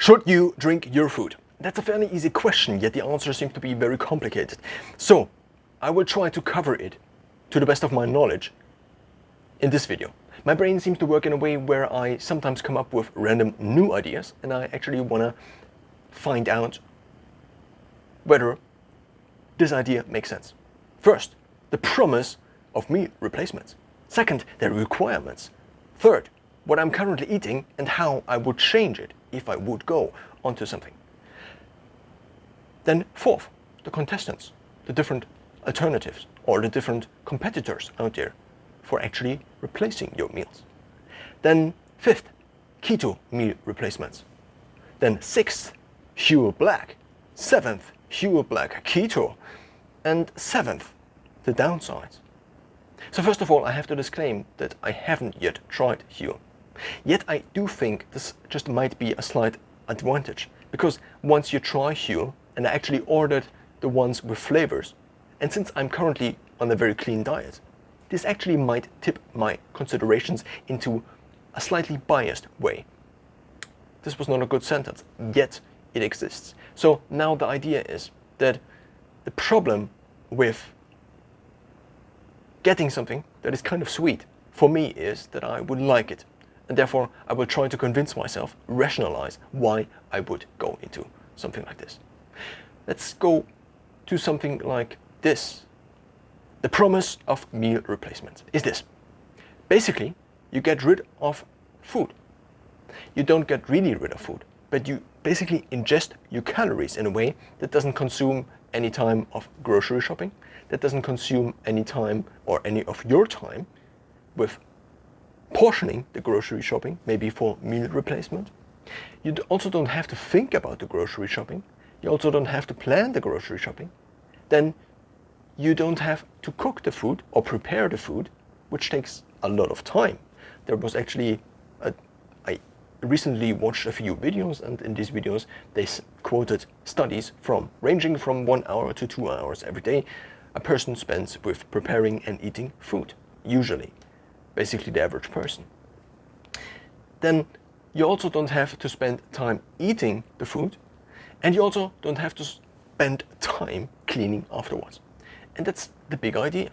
Should you drink your food? That's a fairly easy question, yet the answer seems to be very complicated. So, I will try to cover it to the best of my knowledge in this video. My brain seems to work in a way where I sometimes come up with random new ideas, and I actually want to find out whether this idea makes sense. First, the promise of meal replacements. Second, their requirements. Third, what I'm currently eating and how I would change it if I would go onto something. Then fourth, the contestants, the different alternatives or the different competitors out there for actually replacing your meals. Then fifth, keto meal replacements. Then sixth, Huel Black. Seventh, Huel Black Keto. And seventh, the downsides. So first of all, I have to disclaim that I haven't yet tried Huel. Yet I do think this just might be a slight advantage, because once you try Huel, and I actually ordered the ones with flavors, and since I'm currently on a very clean diet, this actually might tip my considerations into a slightly biased way. This was not a good sentence, yet it exists. So now the idea is that the problem with getting something that is kind of sweet for me is that I would like it. And therefore, I will try to convince myself, rationalize why I would go into something like this. Let's go to something like this. The promise of meal replacement is this. Basically, you get rid of food. You don't get really rid of food, but you basically ingest your calories in a way that doesn't consume any time of grocery shopping, that doesn't consume any time or any of your time with portioning the grocery shopping, maybe for meal replacement. You also don't have to think about the grocery shopping. You also don't have to plan the grocery shopping. Then you don't have to cook the food or prepare the food, which takes a lot of time. There was actually, I recently watched a few videos, and in these videos they quoted studies ranging from 1 hour to 2 hours every day a person spends with preparing and eating food, usually. Basically the average person. Then you also don't have to spend time eating the food, and you also don't have to spend time cleaning afterwards. And that's the big idea.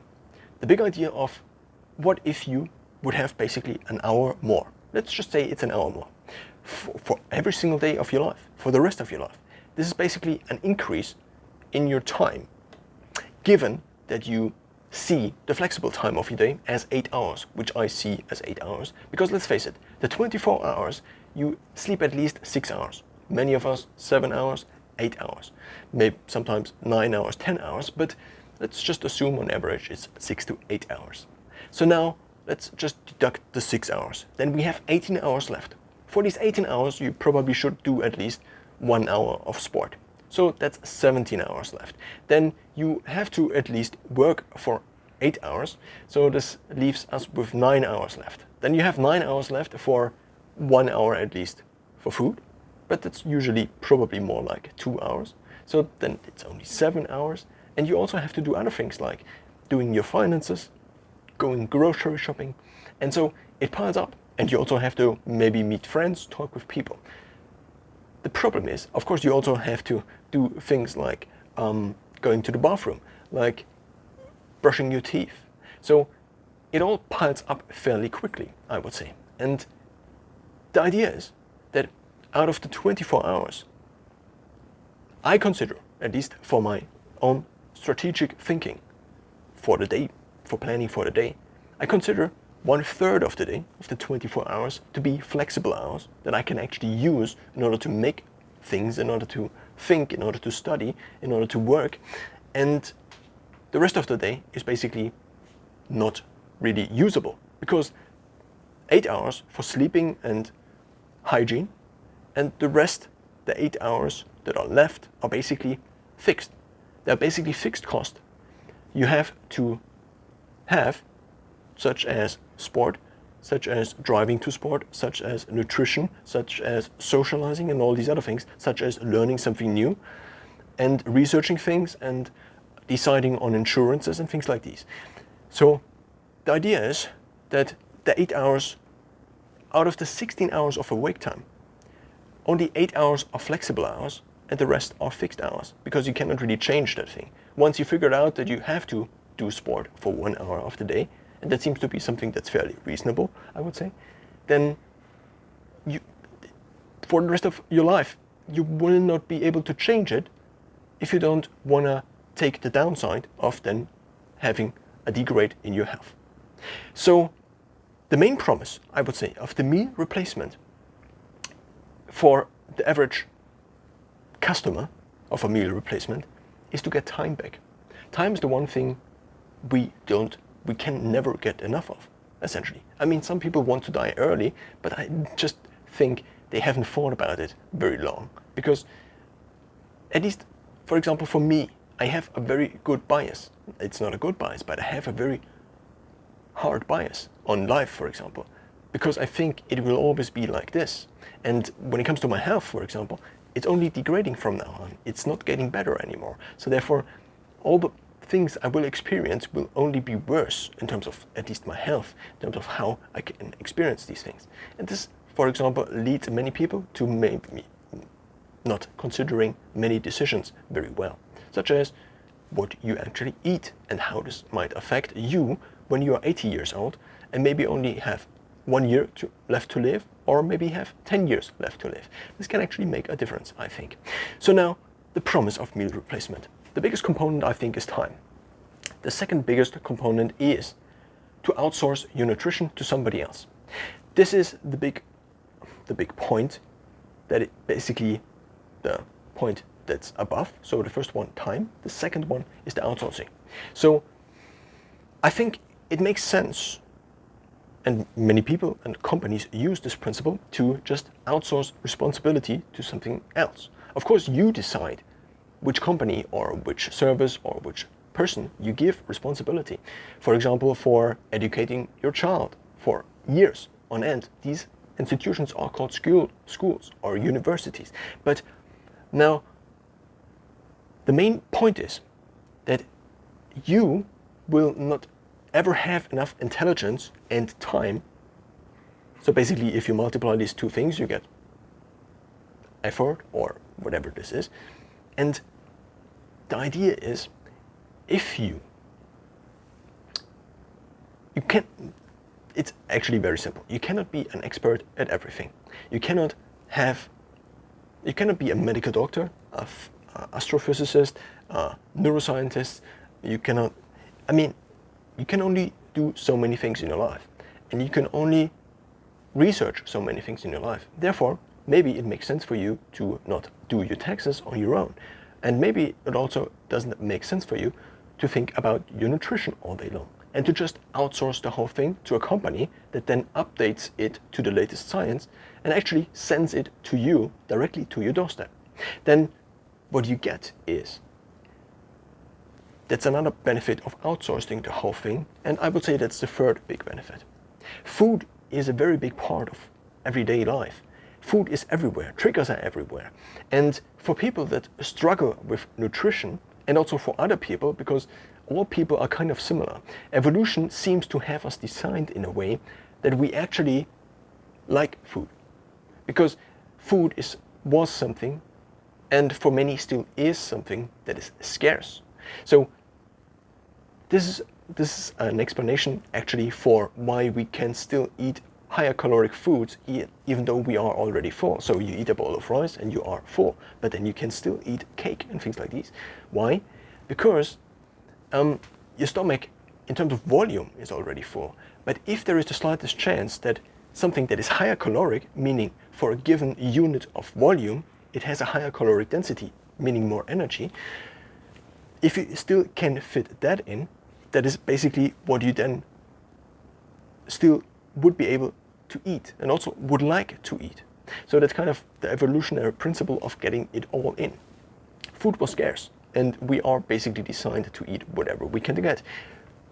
The big idea of what if you would have basically an hour more. Let's just say it's an hour more for every single day of your life, for the rest of your life. This is basically an increase in your time, given that you see the flexible time of your day as 8 hours, which I see as 8 hours. Because let's face it, the 24 hours, you sleep at least 6 hours. Many of us, 7 hours, 8 hours. Maybe sometimes 9 hours, 10 hours, but let's just assume on average it's 6 to 8 hours. So now let's just deduct the 6 hours. Then we have 18 hours left. For these 18 hours, you probably should do at least 1 hour of sport. So that's 17 hours left. Then you have to at least work for 8 hours. So this leaves us with 9 hours left. Then you have 9 hours left for 1 hour at least for food. But that's usually probably more like 2 hours. So then it's only 7 hours. And you also have to do other things like doing your finances, going grocery shopping. And so it piles up. And you also have to maybe meet friends, talk with people. The problem is, of course, you also have to do things like going to the bathroom, like brushing your teeth. So it all piles up fairly quickly, I would say. And the idea is that out of the 24 hours, I consider, at least for my own strategic thinking for the day, for planning for the day, I consider 1/3 of the day, of the 24 hours, to be flexible hours that I can actually use in order to make things, in order to think, in order to study, in order to work. And the rest of the day is basically not really usable, because 8 hours for sleeping and hygiene, and the rest, the 8 hours that are left, are basically fixed. They're basically fixed cost. You have to have, such as sport, such as driving to sport, such as nutrition, such as socializing and all these other things, such as learning something new and researching things and deciding on insurances and things like these. So the idea is that the 8 hours out of the 16 hours of awake time, only 8 hours are flexible hours and the rest are fixed hours, because you cannot really change that thing. Once you figured out that you have to do sport for 1 hour of the day, and that seems to be something that's fairly reasonable, I would say, then you, for the rest of your life, you will not be able to change it if you don't want to take the downside of then having a degrade in your health. So the main promise, I would say, of the meal replacement for the average customer of a meal replacement is to get time back. Time is the one thing we can never get enough of, essentially. I mean, some people want to die early, but I just think they haven't thought about it very long. Because at least, for example, for me, I have a very good bias. It's not a good bias, but I have a very hard bias on life, for example, because I think it will always be like this. And when it comes to my health, for example, it's only degrading from now on. It's not getting better anymore. So therefore, all the things I will experience will only be worse in terms of at least my health, in terms of how I can experience these things. And this, for example, leads many people to maybe not considering many decisions very well, such as what you actually eat and how this might affect you when you are 80 years old and maybe only have 1 year left to live, or maybe have 10 years left to live. This can actually make a difference, I think. So now, the promise of meal replacement. The biggest component, I think, is time. The second biggest component is to outsource your nutrition to somebody else. This is the big point, that it basically the point that's above. So the first one, time. The second one is the outsourcing. So I think it makes sense, and many people and companies use this principle to just outsource responsibility to something else. Of course, you decide which company or which service or which person you give responsibility. For example, for educating your child for years on end. These institutions are called schools or universities. But now, the main point is that you will not ever have enough intelligence and time. So basically, if you multiply these two things, you get effort or whatever this is. And the idea is, if you can, it's actually very simple. You cannot be an expert at everything. You cannot be a medical doctor, an astrophysicist, a neuroscientist. You can only do so many things in your life, and you can only research so many things in your life. Therefore, maybe it makes sense for you to not do your taxes on your own. And maybe it also doesn't make sense for you to think about your nutrition all day long and to just outsource the whole thing to a company that then updates it to the latest science and actually sends it to you directly to your doorstep. Then what you get is, that's another benefit of outsourcing the whole thing, and I would say that's the third big benefit. Food is a very big part of everyday life. Food is everywhere, triggers are everywhere. And for people that struggle with nutrition, and also for other people, because all people are kind of similar, evolution seems to have us designed in a way that we actually like food. Because food was something, and for many still is something, that is scarce. So this is an explanation actually for why we can still eat higher caloric foods even though we are already full. So you eat a bowl of rice and you are full, but then you can still eat cake and things like these. Why? Because your stomach, in terms of volume, is already full. But if there is the slightest chance that something that is higher caloric, meaning for a given unit of volume, it has a higher caloric density, meaning more energy, if you still can fit that in, that is basically what you then still would be able to eat and also would like to eat. So that's kind of the evolutionary principle of getting it all in. Food was scarce, and we are basically designed to eat whatever we can get.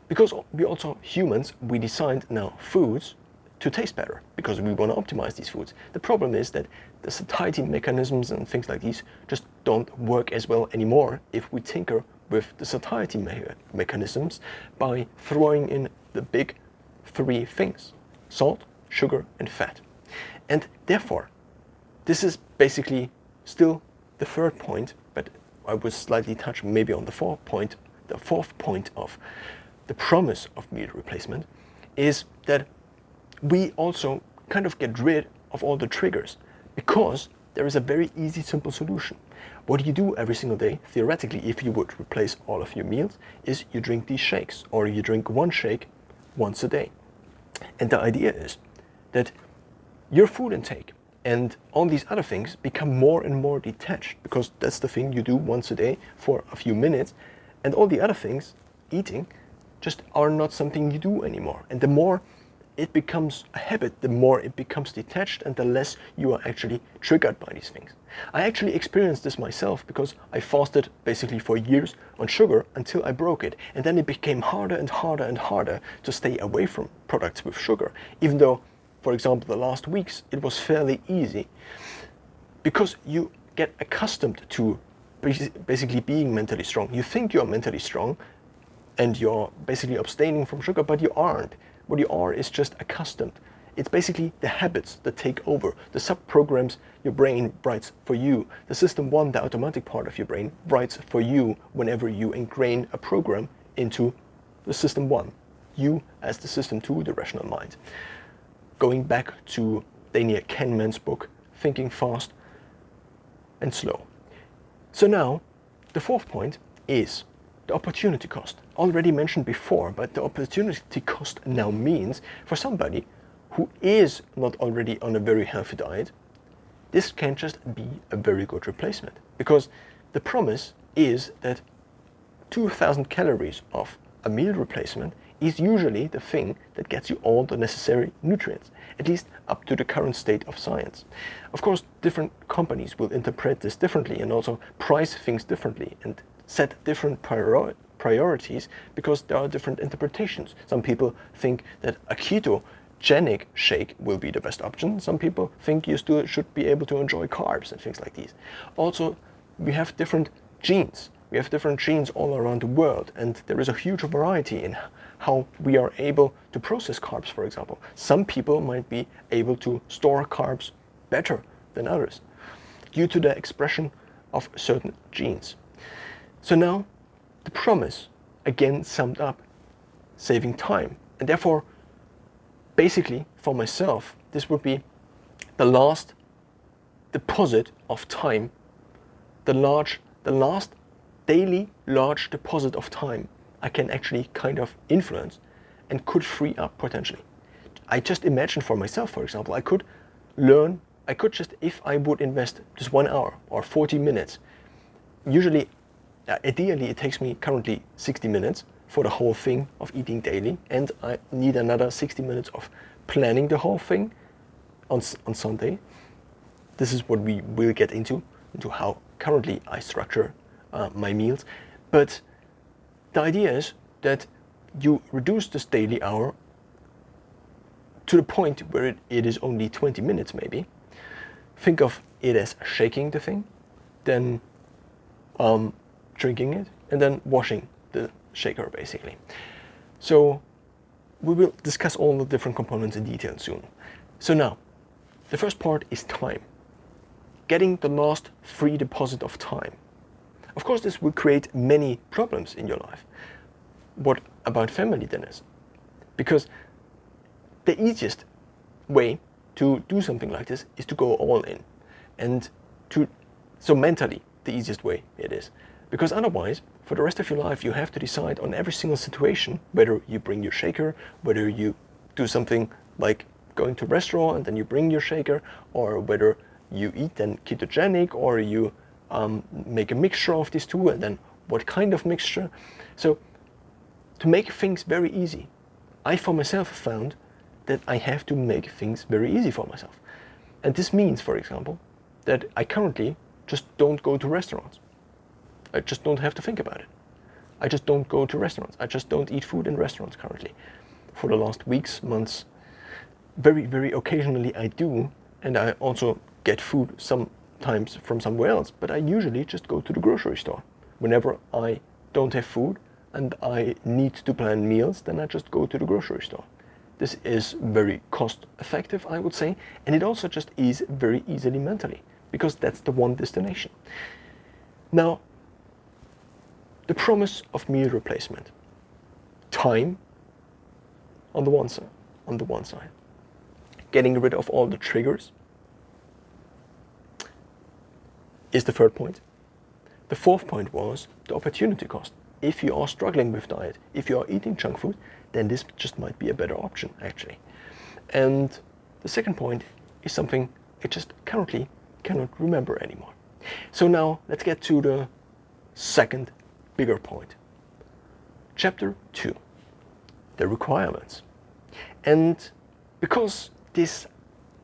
Because we also humans, we designed now foods to taste better because we want to optimize these foods. The problem is that the satiety mechanisms and things like these just don't work as well anymore if we tinker with the satiety mechanisms by throwing in the big three things: salt, sugar, and fat. And therefore, this is basically still the third point, but I will slightly touch maybe on the fourth point. The fourth point of the promise of meal replacement is that we also kind of get rid of all the triggers, because there is a very easy, simple solution. What you do every single day, theoretically, if you would replace all of your meals, is you drink these shakes, or you drink one shake once a day. And the idea is that your food intake and all these other things become more and more detached, because that's the thing you do once a day for a few minutes, and all the other things, eating, just are not something you do anymore. And the more it becomes a habit, the more it becomes detached, and the less you are actually triggered by these things. I actually experienced this myself, because I fasted basically for years on sugar until I broke it. And then it became harder and harder and harder to stay away from products with sugar. Even though, for example, the last weeks, it was fairly easy, because you get accustomed to basically being mentally strong. You think you're mentally strong and you're basically abstaining from sugar, but you aren't. What you are is just accustomed. It's basically the habits that take over, the sub-programs your brain writes for you. The system 1, the automatic part of your brain, writes for you whenever you ingrain a program into the system 1. You as the system 2, the rational mind. Going back to Daniel Kahneman's book, Thinking Fast and Slow. So now, the fourth point is the opportunity cost. Already mentioned before, but the opportunity cost now means for somebody who is not already on a very healthy diet, this can just be a very good replacement. Because the promise is that 2,000 calories of a meal replacement is usually the thing that gets you all the necessary nutrients, at least up to the current state of science. Of course, different companies will interpret this differently and also price things differently and set different priorities, because there are different interpretations. Some people think that a ketogenic shake will be the best option. Some people think you still should be able to enjoy carbs and things like these. Also, we have different genes. We have different genes all around the world, and there is a huge variety in how we are able to process carbs, for example. Some people might be able to store carbs better than others due to the expression of certain genes. So now, the promise, again summed up, saving time. And therefore, basically, for myself, this would be the last deposit of time, the last daily large deposit of time I can actually kind of influence and could free up potentially. I just imagine for myself, for example, I could just, if I would invest just 1 hour or 40 minutes, usually, ideally it takes me currently 60 minutes for the whole thing of eating daily, and I need another 60 minutes of planning the whole thing on Sunday. This is what we will get into how currently I structure my meals. But the idea is that you reduce this daily hour to the point where it is only 20 minutes maybe. Think of it as shaking the thing, then drinking it, and then washing the shaker basically. So we will discuss all the different components in detail soon. So now, the first part is time. Getting the last free deposit of time. Of course, this will create many problems in your life. What about family dinners? Because the easiest way to do something like this is to go all in. And so mentally, the easiest way it is. Because otherwise, for the rest of your life, you have to decide on every single situation, whether you bring your shaker, whether you do something like going to a restaurant and then you bring your shaker, or whether you eat then ketogenic, or you make a mixture of these two, and then what kind of mixture. So to make things very easy, I for myself found that I have to make things very easy for myself. And this means, for example, that I currently just don't go to restaurants. I just don't have to think about it. I just don't go to restaurants. I just don't eat food in restaurants currently. For the last weeks, months, very, very occasionally I do, and I also get food sometimes from somewhere else, but I usually just go to the grocery store. Whenever I don't have food and I need to plan meals, then I just go to the grocery store. This is very cost effective, I would say, and it also just is very easily mentally, because that's the one destination. Now, the promise of meal replacement. Time on the one side. Getting rid of all the triggers is the third point. The fourth point was the opportunity cost. If you are struggling with diet, if you are eating junk food, then this just might be a better option, actually. And the second point is something I just currently cannot remember anymore. So now let's get to the second bigger point. Chapter 2, the requirements. And because this,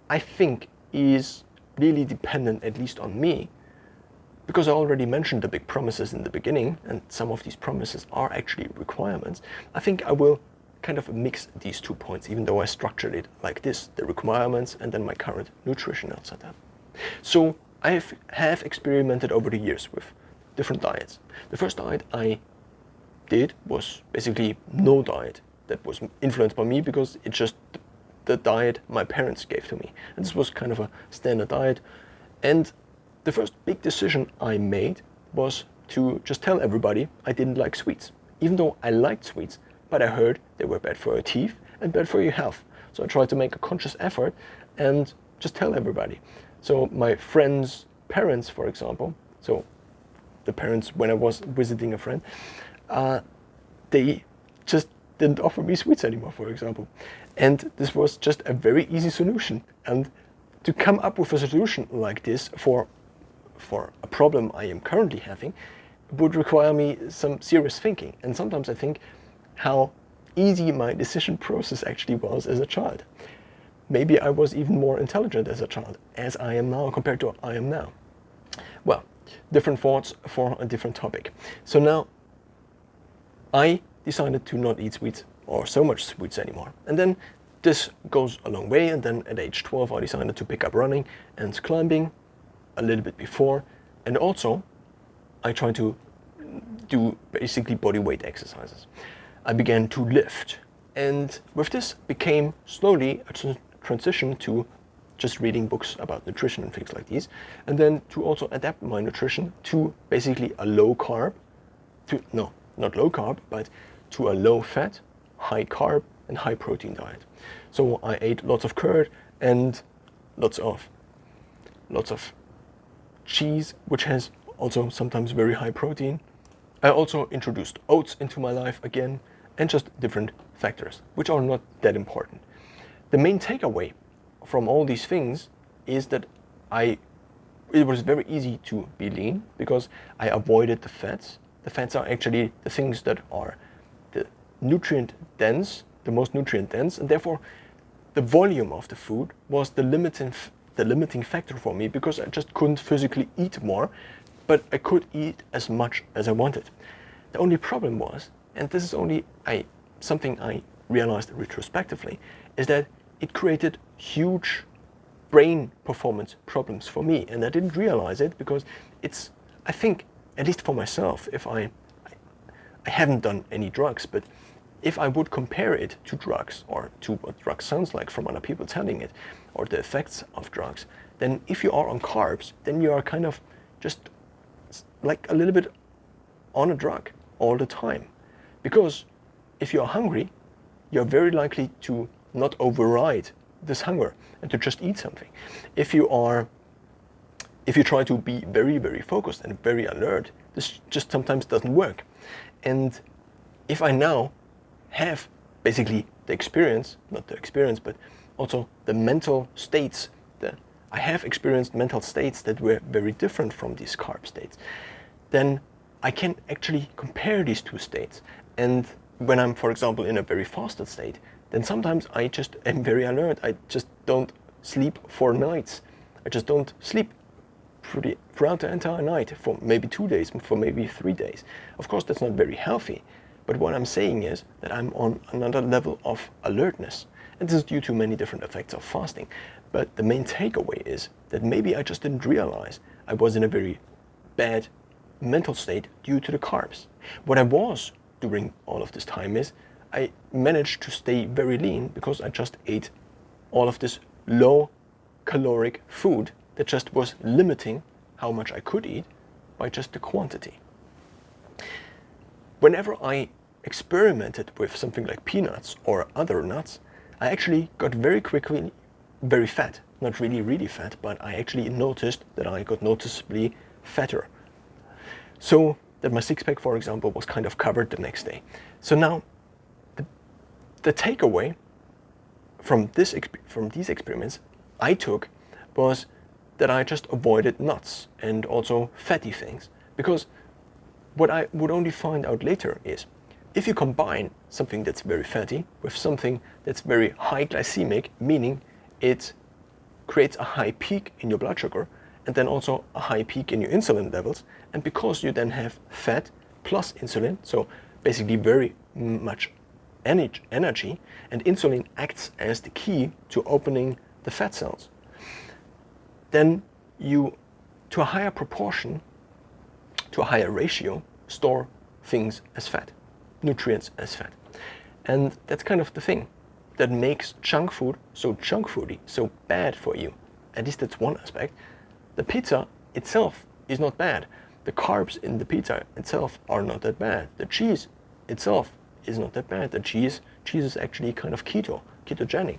I think, is really dependent, at least on me, because I already mentioned the big promises in the beginning, and some of these promises are actually requirements, I think I will kind of mix these 2 points, even though I structured it like this, the requirements and then my current nutritional setup. So I have experimented over the years with different diets. The first diet I did was basically no diet that was influenced by me, because it's just the diet my parents gave to me. And this was kind of a standard diet. And the first big decision I made was to just tell everybody I didn't like sweets, even though I liked sweets, but I heard they were bad for your teeth and bad for your health. So I tried to make a conscious effort and just tell everybody. So my friends' parents, for example, so the parents when I was visiting a friend, they just didn't offer me sweets anymore, for example. And this was just a very easy solution. And to come up with a solution like this for a problem I am currently having would require me some serious thinking. And sometimes I think how easy my decision process actually was as a child. Maybe I was even more intelligent as a child, as I am now compared to I am now. Well, different thoughts for a different topic. So now I decided to not eat sweets or so much sweets anymore. And then this goes a long way. And then at age 12, I decided to pick up running and climbing a little bit before. And also I tried to do basically body weight exercises. I began to lift. And with this became slowly a transition to just reading books about nutrition and things like these. And then to also adapt my nutrition to basically a low carb, not low carb, but to a low fat, high carb and high protein diet. So I ate lots of curd and lots of cheese, which has also sometimes very high protein. I also introduced oats into my life again, and just different factors, which are not that important. The main takeaway from all these things is that it was very easy to be lean because I avoided the fats. The fats are actually the things that are the nutrient dense, the most nutrient dense, and therefore the volume of the food was the limiting factor for me, because I just couldn't physically eat more, but I could eat as much as I wanted. The only problem was, and this is only something I realized retrospectively, is that it created huge brain performance problems for me, and I didn't realize it because it's, I think, at least for myself, if I haven't done any drugs, but if I would compare it to drugs or to what drugs sounds like from other people telling it, or the effects of drugs, then if you are on carbs, then you are kind of just like a little bit on a drug all the time. Because if you are hungry, you're very likely to not override this hunger and to just eat something. If you try to be very, very focused and very alert, this just sometimes doesn't work. And if I now have basically the experience, not the experience, but also the mental states, I have experienced mental states that were very different from these carb states, then I can actually compare these two states. And when I'm, for example, in a very fasted state, then sometimes I just am very alert. I just don't sleep for nights. I just don't sleep throughout the entire night for maybe 2 days, for maybe 3 days. Of course, that's not very healthy. But what I'm saying is that I'm on another level of alertness. And this is due to many different effects of fasting. But the main takeaway is that maybe I just didn't realize I was in a very bad mental state due to the carbs. What I was during all of this time is I managed to stay very lean because I just ate all of this low caloric food that just was limiting how much I could eat by just the quantity. Whenever I experimented with something like peanuts or other nuts, I actually got very quickly very fat. Not really fat, but I actually noticed that I got noticeably fatter. So that my six-pack, for example, was kind of covered the next day. So now, the takeaway from these experiments I took was that I just avoided nuts and also fatty things. Because what I would only find out later is, if you combine something that's very fatty with something that's very high glycemic, meaning it creates a high peak in your blood sugar and then also a high peak in your insulin levels, and because you then have fat plus insulin, so basically very much energy, and insulin acts as the key to opening the fat cells, then you, to a higher proportion, to a higher ratio, store things as fat, nutrients as fat. And that's kind of the thing that makes junk food so junk foody, so bad for you. At least that's one aspect. The pizza itself is not bad. The carbs in the pizza itself are not that bad. The cheese itself is not that bad. The cheese is actually kind of ketogenic.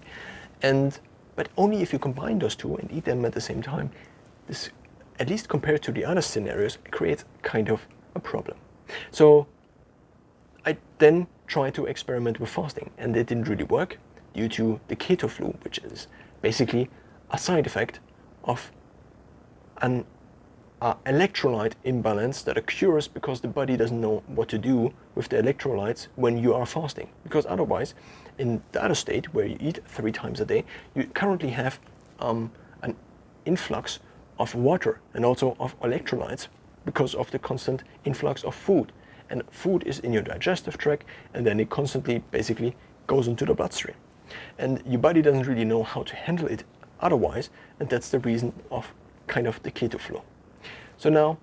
But only if you combine those two and eat them at the same time, this, at least compared to the other scenarios, creates kind of a problem. So I then tried to experiment with fasting, and it didn't really work due to the keto flu, which is basically a side effect of an electrolyte imbalance that occurs because the body doesn't know what to do with the electrolytes when you are fasting. Because otherwise, in the other state where you eat 3 times a day, you currently have an influx of water and also of electrolytes because of the constant influx of food. And food is in your digestive tract, and then it constantly basically goes into the bloodstream. And your body doesn't really know how to handle it otherwise, and that's the reason of kind of the keto flu. So now,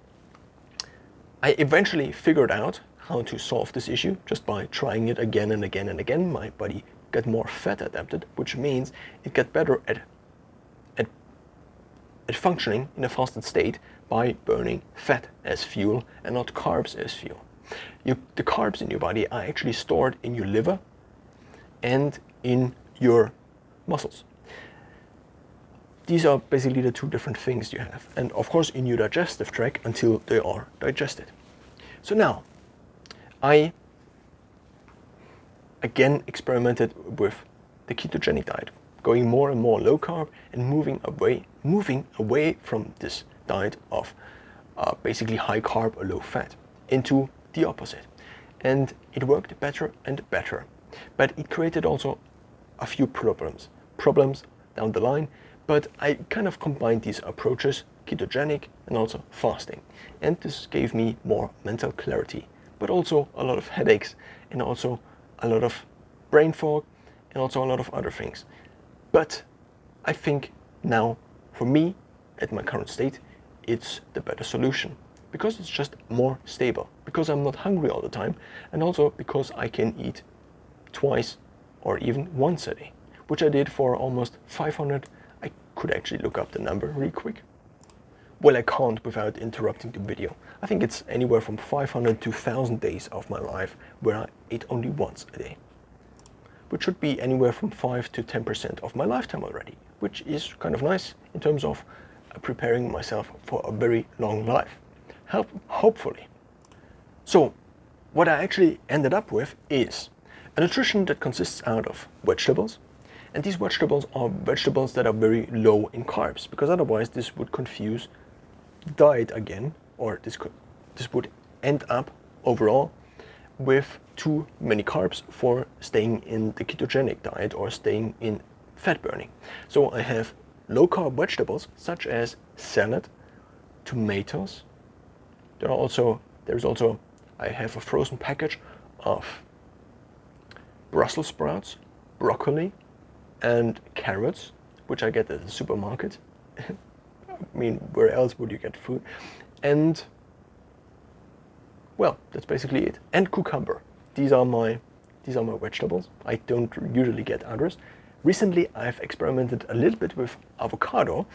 I eventually figured out how to solve this issue just by trying it again and again and again. My body got more fat adapted, which means it got better at functioning in a fasted state by burning fat as fuel and not carbs as fuel. The carbs in your body are actually stored in your liver and in your muscles. These are basically the two different things you have, and of course in your digestive tract until they are digested. So now, I again experimented with the ketogenic diet, going more and more low carb and moving away from this diet of basically high carb or low fat into the opposite. And it worked better and better, but it created also a few problems down the line. But I kind of combined these approaches, ketogenic and also fasting. And this gave me more mental clarity, but also a lot of headaches and also a lot of brain fog and also a lot of other things. But I think now, for me, at my current state, it's the better solution because it's just more stable, because I'm not hungry all the time, and also because I can eat twice or even once a day, which I did for almost 500. I could actually look up the number really quick. Well, I can't without interrupting the video. I think it's anywhere from 500 to 1,000 days of my life where I ate only once a day, which should be anywhere from 5 to 10% of my lifetime already, which is kind of nice in terms of preparing myself for a very long life, hopefully. So what I actually ended up with is a nutrition that consists out of vegetables. And these vegetables are vegetables that are very low in carbs, because otherwise this would confuse diet again, or this would end up overall with too many carbs for staying in the ketogenic diet or staying in fat burning. So I have low carb vegetables such as salad, tomatoes. I have a frozen package of Brussels sprouts, broccoli, and carrots, which I get at the supermarket. I mean, where else would you get food? And, well, that's basically it. And cucumber. These are my These are my vegetables. I don't usually get others. Recently, I've experimented a little bit with avocado,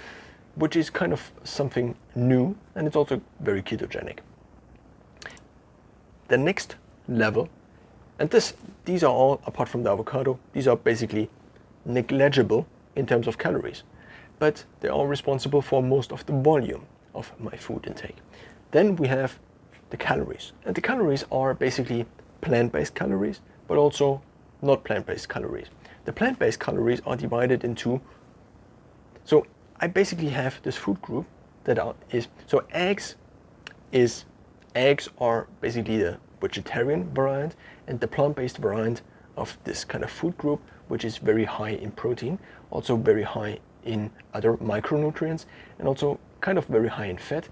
which is kind of something new, and it's also very ketogenic. The next level, and these are all, apart from the avocado, these are basically negligible in terms of calories, but they are responsible for most of the volume of my food intake. Then we have the calories, and the calories are basically plant-based calories, but also not plant-based calories. The plant-based calories are divided into, so I basically have this food group that so eggs are basically the vegetarian variant, and the plant-based variant of this kind of food group, which is very high in protein, also very high in other micronutrients, and also kind of very high in fat,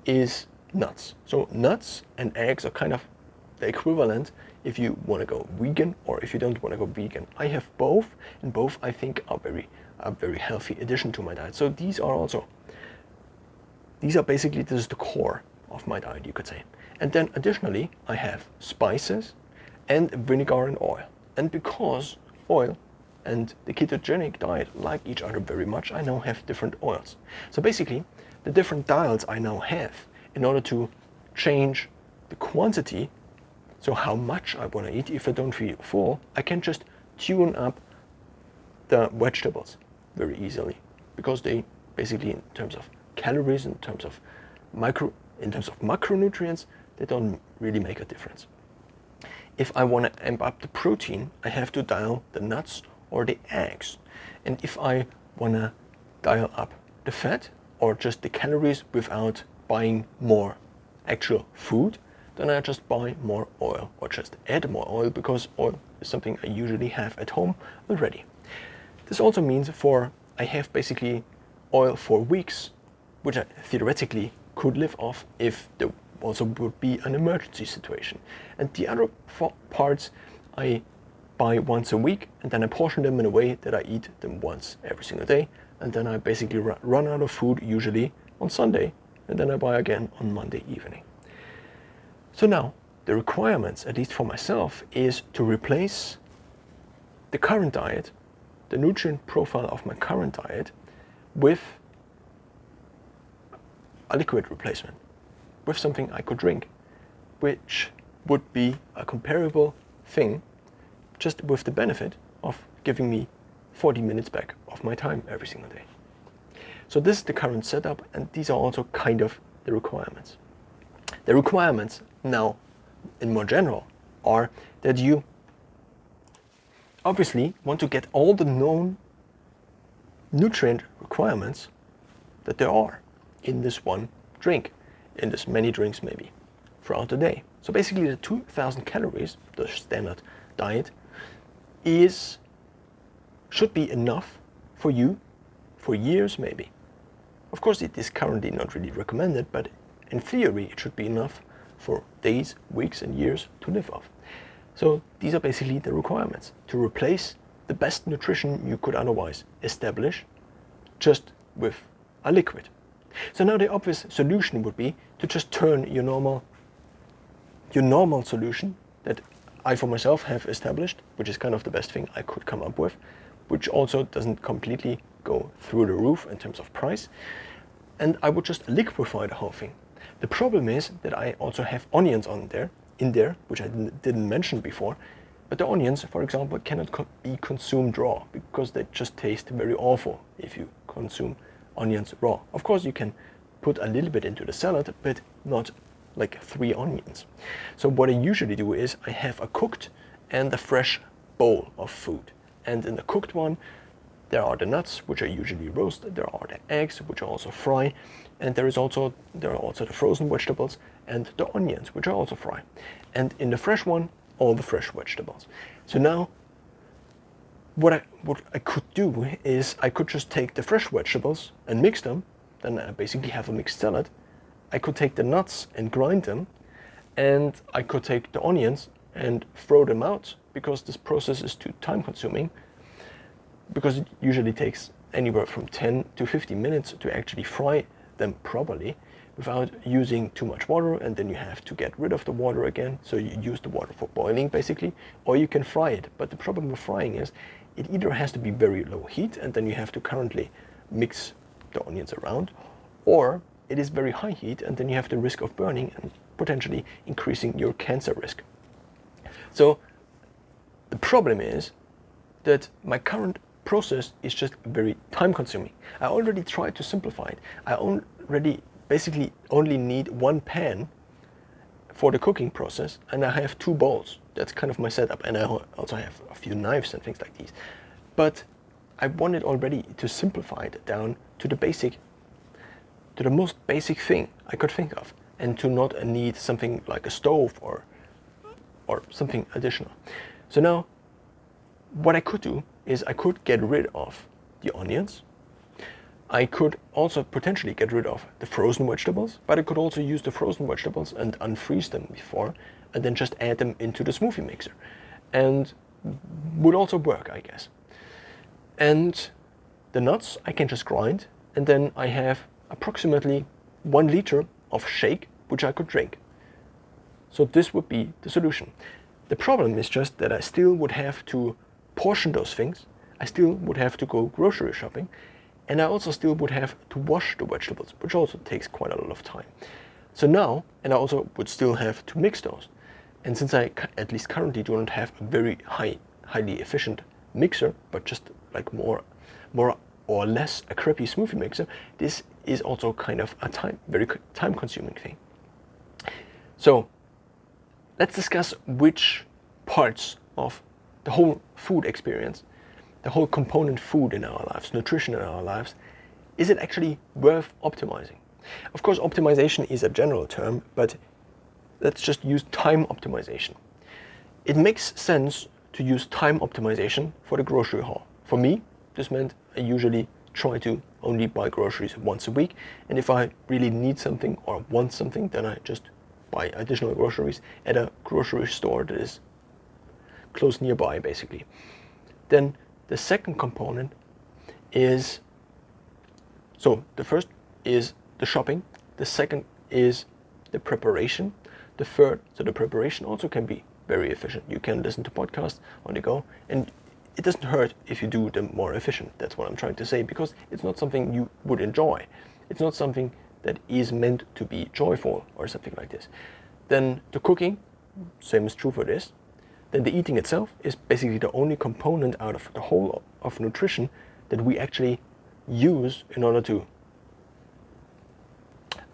is nuts. So nuts and eggs are kind of the equivalent if you want to go vegan or if you don't want to go vegan. I have both, and both I think are a very healthy addition to my diet. So these are basically, this is the core of my diet, you could say. And then additionally, I have spices and vinegar and oil. And because oil and the ketogenic diet like each other very much, I now have different oils. So basically, the different dials I now have, in order to change the quantity, so how much I want to eat, if I don't feel full, I can just tune up the vegetables very easily, because they basically, in terms of calories, in terms of macronutrients, they don't really make a difference. If I want to amp up the protein, I have to dial the nuts or the eggs. And if I want to dial up the fat or just the calories without buying more actual food, then I just buy more oil or just add more oil, because oil is something I usually have at home already. This also means I have basically oil for weeks, which I theoretically could live off if there also would be an emergency situation. And the other parts I buy once a week, and then I portion them in a way that I eat them once every single day, and then I basically run out of food usually on Sunday, and then I buy again on Monday evening. So now the requirements, at least for myself, is to replace the current diet, the nutrient profile of my current diet, with a liquid replacement, with something I could drink, which would be a comparable thing, just with the benefit of giving me 40 minutes back of my time every single day. So this is the current setup, and these are also kind of the requirements. The requirements now, in more general, are that you obviously want to get all the known nutrient requirements that there are in this one drink, in this many drinks maybe, throughout the day. So basically the 2000 calories, the standard diet, should be enough for you for years maybe. Of course, it is currently not really recommended, but in theory it should be enough for days, weeks and years to live off. So these are basically the requirements to replace the best nutrition you could otherwise establish just with a liquid. So now the obvious solution would be to just turn your normal solution that I for myself have established, which is kind of the best thing I could come up with, which also doesn't completely go through the roof in terms of price, and I would just liquefy the whole thing. The problem is that I also have onions in there, which I didn't mention before, but the onions, for example, cannot be consumed raw, because they just taste very awful if you consume onions raw. Of course, you can put a little bit into the salad, but not like 3 onions. So what I usually do is I have a cooked and a fresh bowl of food. And in the cooked one, there are the nuts, which are usually roasted, there are the eggs, which are also fried, and there are also the frozen vegetables and the onions, which are also fried. And in the fresh one, all the fresh vegetables. So now, what I could do is I could just take the fresh vegetables and mix them, then I basically have a mixed salad. I could take the nuts and grind them, and I could take the onions and throw them out, because this process is too time consuming, because it usually takes anywhere from 10 to 15 minutes to actually fry them properly, without using too much water, and then you have to get rid of the water again. So you use the water for boiling basically, or you can fry it. But the problem with frying is it either has to be very low heat, and then you have to currently mix the onions around, or it is very high heat, and then you have the risk of burning and potentially increasing your cancer risk. So the problem is that my current process is just very time consuming. I already tried to simplify it. I already basically only need one pan for the cooking process, and I have 2 bowls. That's kind of my setup, and I also have a few knives and things like these. But I wanted already to simplify it down to the most basic thing I could think of, and to not need something like a stove or something additional. So now what I could do is I could get rid of the onions. I could also potentially get rid of the frozen vegetables, but I could also use the frozen vegetables and unfreeze them before, and then just add them into the smoothie mixer, and would also work, I guess. And the nuts I can just grind, and then I have approximately 1 liter of shake which I could drink. So this would be the solution. The problem is just that I still would have to portion those things. I still would have to go grocery shopping, and I also still would have to wash the vegetables, which also takes quite a lot of time. So now, and I also would still have to mix those. And since I at least currently do not have a very highly efficient mixer, but just like more or less a crappy smoothie mixer, this is also kind of a very time consuming thing. So let's discuss which parts of the whole food experience, the whole component food in our lives, nutrition in our lives, is it actually worth optimizing? Of course, optimization is a general term, but let's just use time optimization. It makes sense to use time optimization for the grocery haul. For me, this meant I usually try to only buy groceries once a week, and if I really need something or want something, then I just buy additional groceries at a grocery store that is close nearby, basically. Then the second component is, so the first is the shopping, the second is the preparation, the third, so the preparation also can be very efficient. You can listen to podcasts on the go, and it doesn't hurt if you do them more efficient. That's what I'm trying to say, because it's not something you would enjoy. It's not something that is meant to be joyful or something like this. Then the cooking, same is true for this. Then the eating itself is basically the only component out of the whole of nutrition that we actually use in order to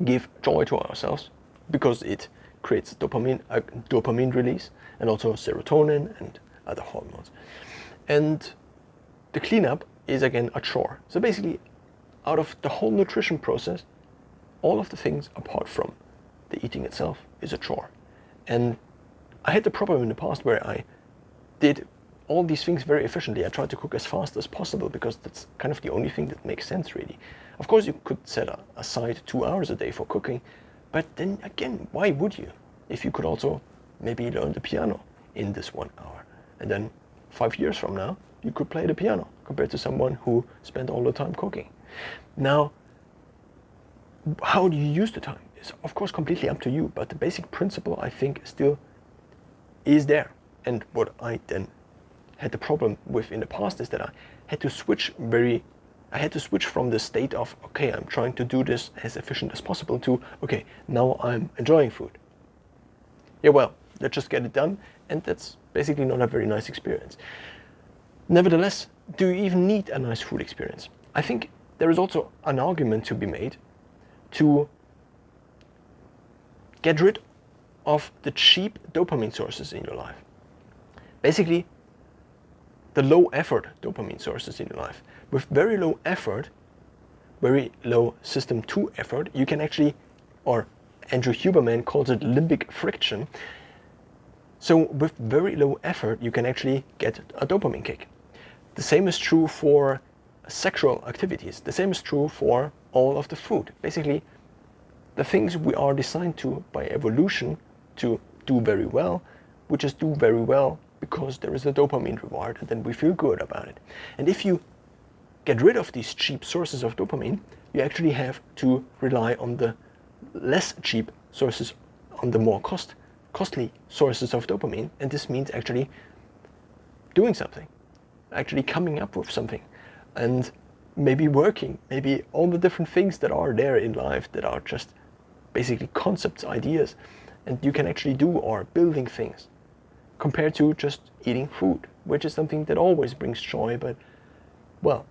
give joy to ourselves, because it creates dopamine release, and also serotonin and other hormones. And the cleanup is again a chore. So basically, out of the whole nutrition process, all of the things apart from the eating itself is a chore. And I had the problem in the past where I did all these things very efficiently. I tried to cook as fast as possible because that's kind of the only thing that makes sense, really. Of course, you could set aside 2 hours a day for cooking, but then again, why would you? If you could also maybe learn the piano in this 1 hour, and then 5 years from now, you could play the piano compared to someone who spent all the time cooking. Now, how do you use the time? It's of course completely up to you, but the basic principle, I think, still is there. And what I then had the problem with in the past is that I had to switch from the state of, okay, I'm trying to do this as efficient as possible, to, okay, now I'm enjoying food. Yeah, well, let's just get it done, and that's basically not a very nice experience. Nevertheless, do you even need a nice food experience? I think there is also an argument to be made to get rid of the cheap dopamine sources in your life. Basically, the low effort dopamine sources in your life. With very low effort, very low system 2 effort, you can actually, or Andrew Huberman calls it limbic friction. So with very low effort, you can actually get a dopamine kick. The same is true for sexual activities. The same is true for all of the food. Basically, the things we are designed to by evolution to do very well, we just do very well because there is a dopamine reward, and then we feel good about it. And if you get rid of these cheap sources of dopamine, you actually have to rely on the less cheap sources on the more costly sources of dopamine. And this means actually doing something, actually coming up with something, and maybe working, maybe all the different things that are there in life that are just basically concepts, ideas, and you can actually do, or building things, compared to just eating food, which is something that always brings joy. But, well,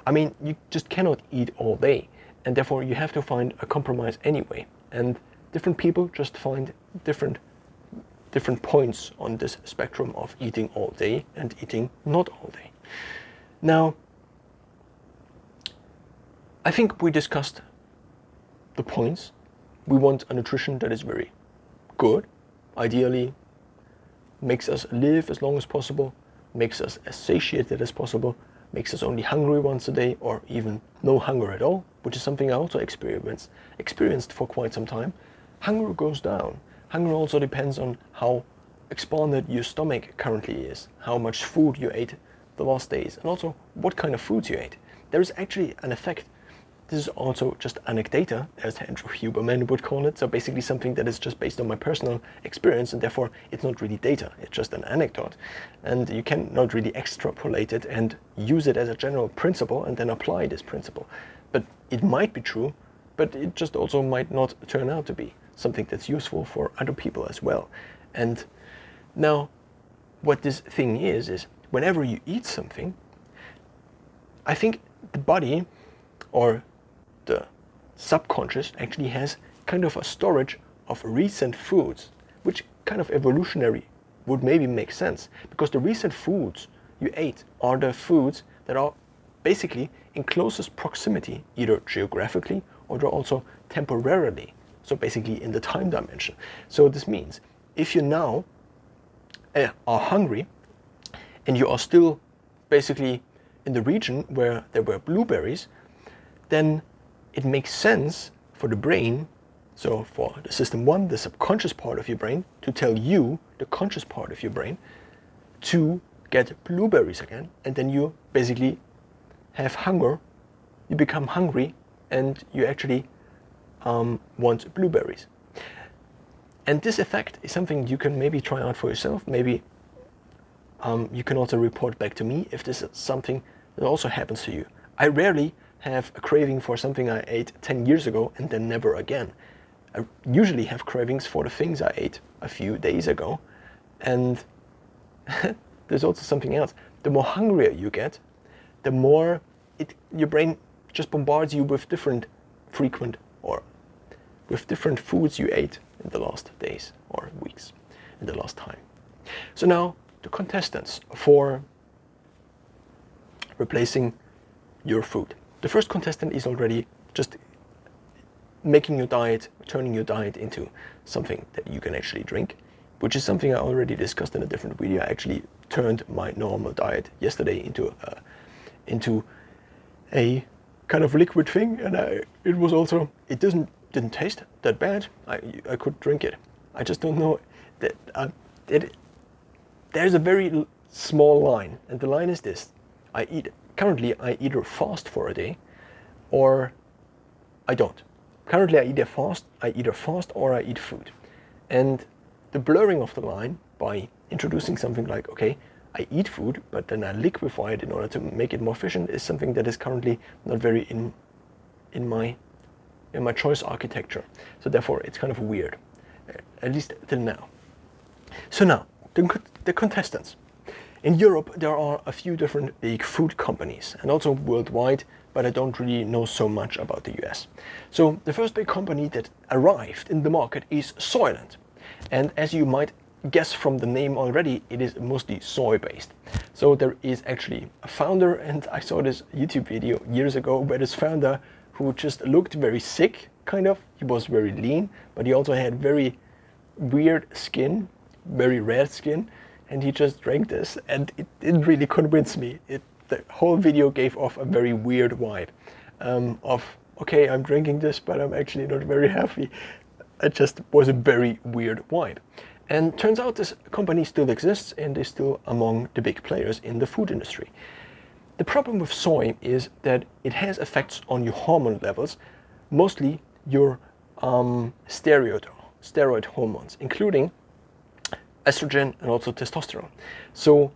I mean, you just cannot eat all day, and therefore you have to find a compromise anyway. And different people just find different points on this spectrum of eating all day and eating not all day. Now, I think we discussed the points. We want a nutrition that is very good, ideally makes us live as long as possible, makes us as satiated as possible, makes us only hungry once a day, or even no hunger at all, which is something I also experienced for quite some time. Hunger goes down. Hunger also depends on how expanded your stomach currently is, how much food you ate the last days, and also what kind of foods you ate. There is actually an effect. This is also just anecdata, as Andrew Huberman would call it. So basically something that is just based on my personal experience, and therefore it's not really data, it's just an anecdote. And you cannot really extrapolate it and use it as a general principle and then apply this principle. But it might be true, but it just also might not turn out to be something that's useful for other people as well. And now, what this thing is whenever you eat something, I think the body, or the subconscious, actually has kind of a storage of recent foods, which kind of evolutionary would maybe make sense, because the recent foods you ate are the foods that are basically in closest proximity, either geographically or they're also temporarily, so basically in the time dimension. So this means if you now are hungry and you are still basically in the region where there were blueberries, then it makes sense for the brain, so for the system 1, the subconscious part of your brain, to tell you, the conscious part of your brain, to get blueberries again, and then you basically have hunger, you become hungry, and you actually want blueberries. And this effect is something you can maybe try out for yourself. Maybe you can also report back to me if this is something that also happens to you. I rarely have a craving for something I ate 10 years ago and then never again. I usually have cravings for the things I ate a few days ago. And there's also something else. The more hungrier you get, the more your brain just bombards you with different foods you ate in the last days or weeks, in the last time. So now the contestants for replacing your food. The first contestant is already just making your diet, turning your diet into something that you can actually drink, which is something I already discussed in a different video. I actually turned my normal diet yesterday into a kind of liquid thing, and it didn't taste that bad. I could drink it. I just don't know that there's a very small line, and the line is this: Currently, I either fast for a day, or I don't. Currently, I either fast or I eat food. And the blurring of the line by introducing something like, okay, I eat food, but then I liquefy it in order to make it more efficient, is something that is currently not very in my choice architecture. So therefore, it's kind of weird, at least till now. So now, the contestants. In Europe, there are a few different big food companies, and also worldwide, but I don't really know so much about the US. So the first big company that arrived in the market is Soylent. And as you might guess from the name already, it is mostly soy-based. So there is actually a founder, and I saw this YouTube video years ago where this founder, who just looked very sick, kind of, he was very lean, but he also had very weird skin, very red skin, and he just drank this, and it didn't really convince me. The whole video gave off a very weird vibe of, okay, I'm drinking this, but I'm actually not very happy. It just was a very weird vibe. And turns out this company still exists and is still among the big players in the food industry. The problem with soy is that it has effects on your hormone levels, mostly your steroid hormones, including estrogen and also testosterone. So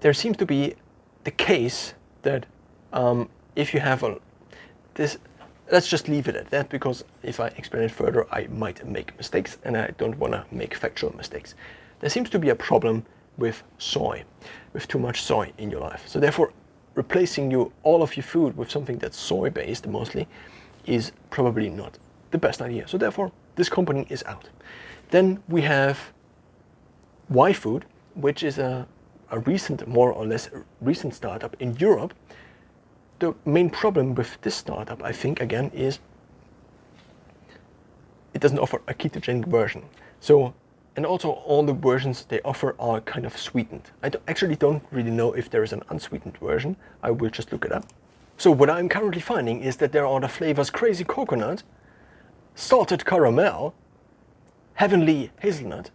there seems to be the case that if you have this, let's just leave it at that, because if I explain it further, I might make mistakes, and I don't want to make factual mistakes. There seems to be a problem with soy, with too much soy in your life. So therefore, replacing all of your food with something that's soy-based mostly is probably not the best idea. So therefore, this company is out. Then we have YFood, which is a recent, more or less recent startup in Europe. The main problem with this startup, I think, again, is it doesn't offer a ketogenic version. So, and also all the versions they offer are kind of sweetened. I actually don't really know if there is an unsweetened version. I will just look it up. So what I'm currently finding is that there are the flavors Crazy Coconut, Salted Caramel, Heavenly Hazelnut,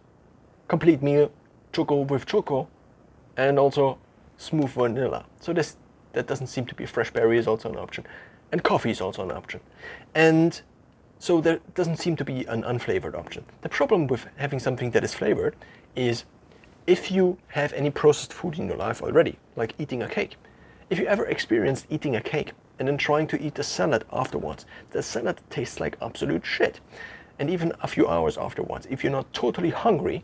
Complete Meal, Choco with Choco, and also Smooth Vanilla. So that doesn't seem to be. Fresh berry is also an option, and coffee is also an option. And so there doesn't seem to be an unflavored option. The problem with having something that is flavored is if you have any processed food in your life already, like eating a cake. If you ever experienced eating a cake and then trying to eat the salad afterwards, the salad tastes like absolute shit. And even a few hours afterwards, if you're not totally hungry,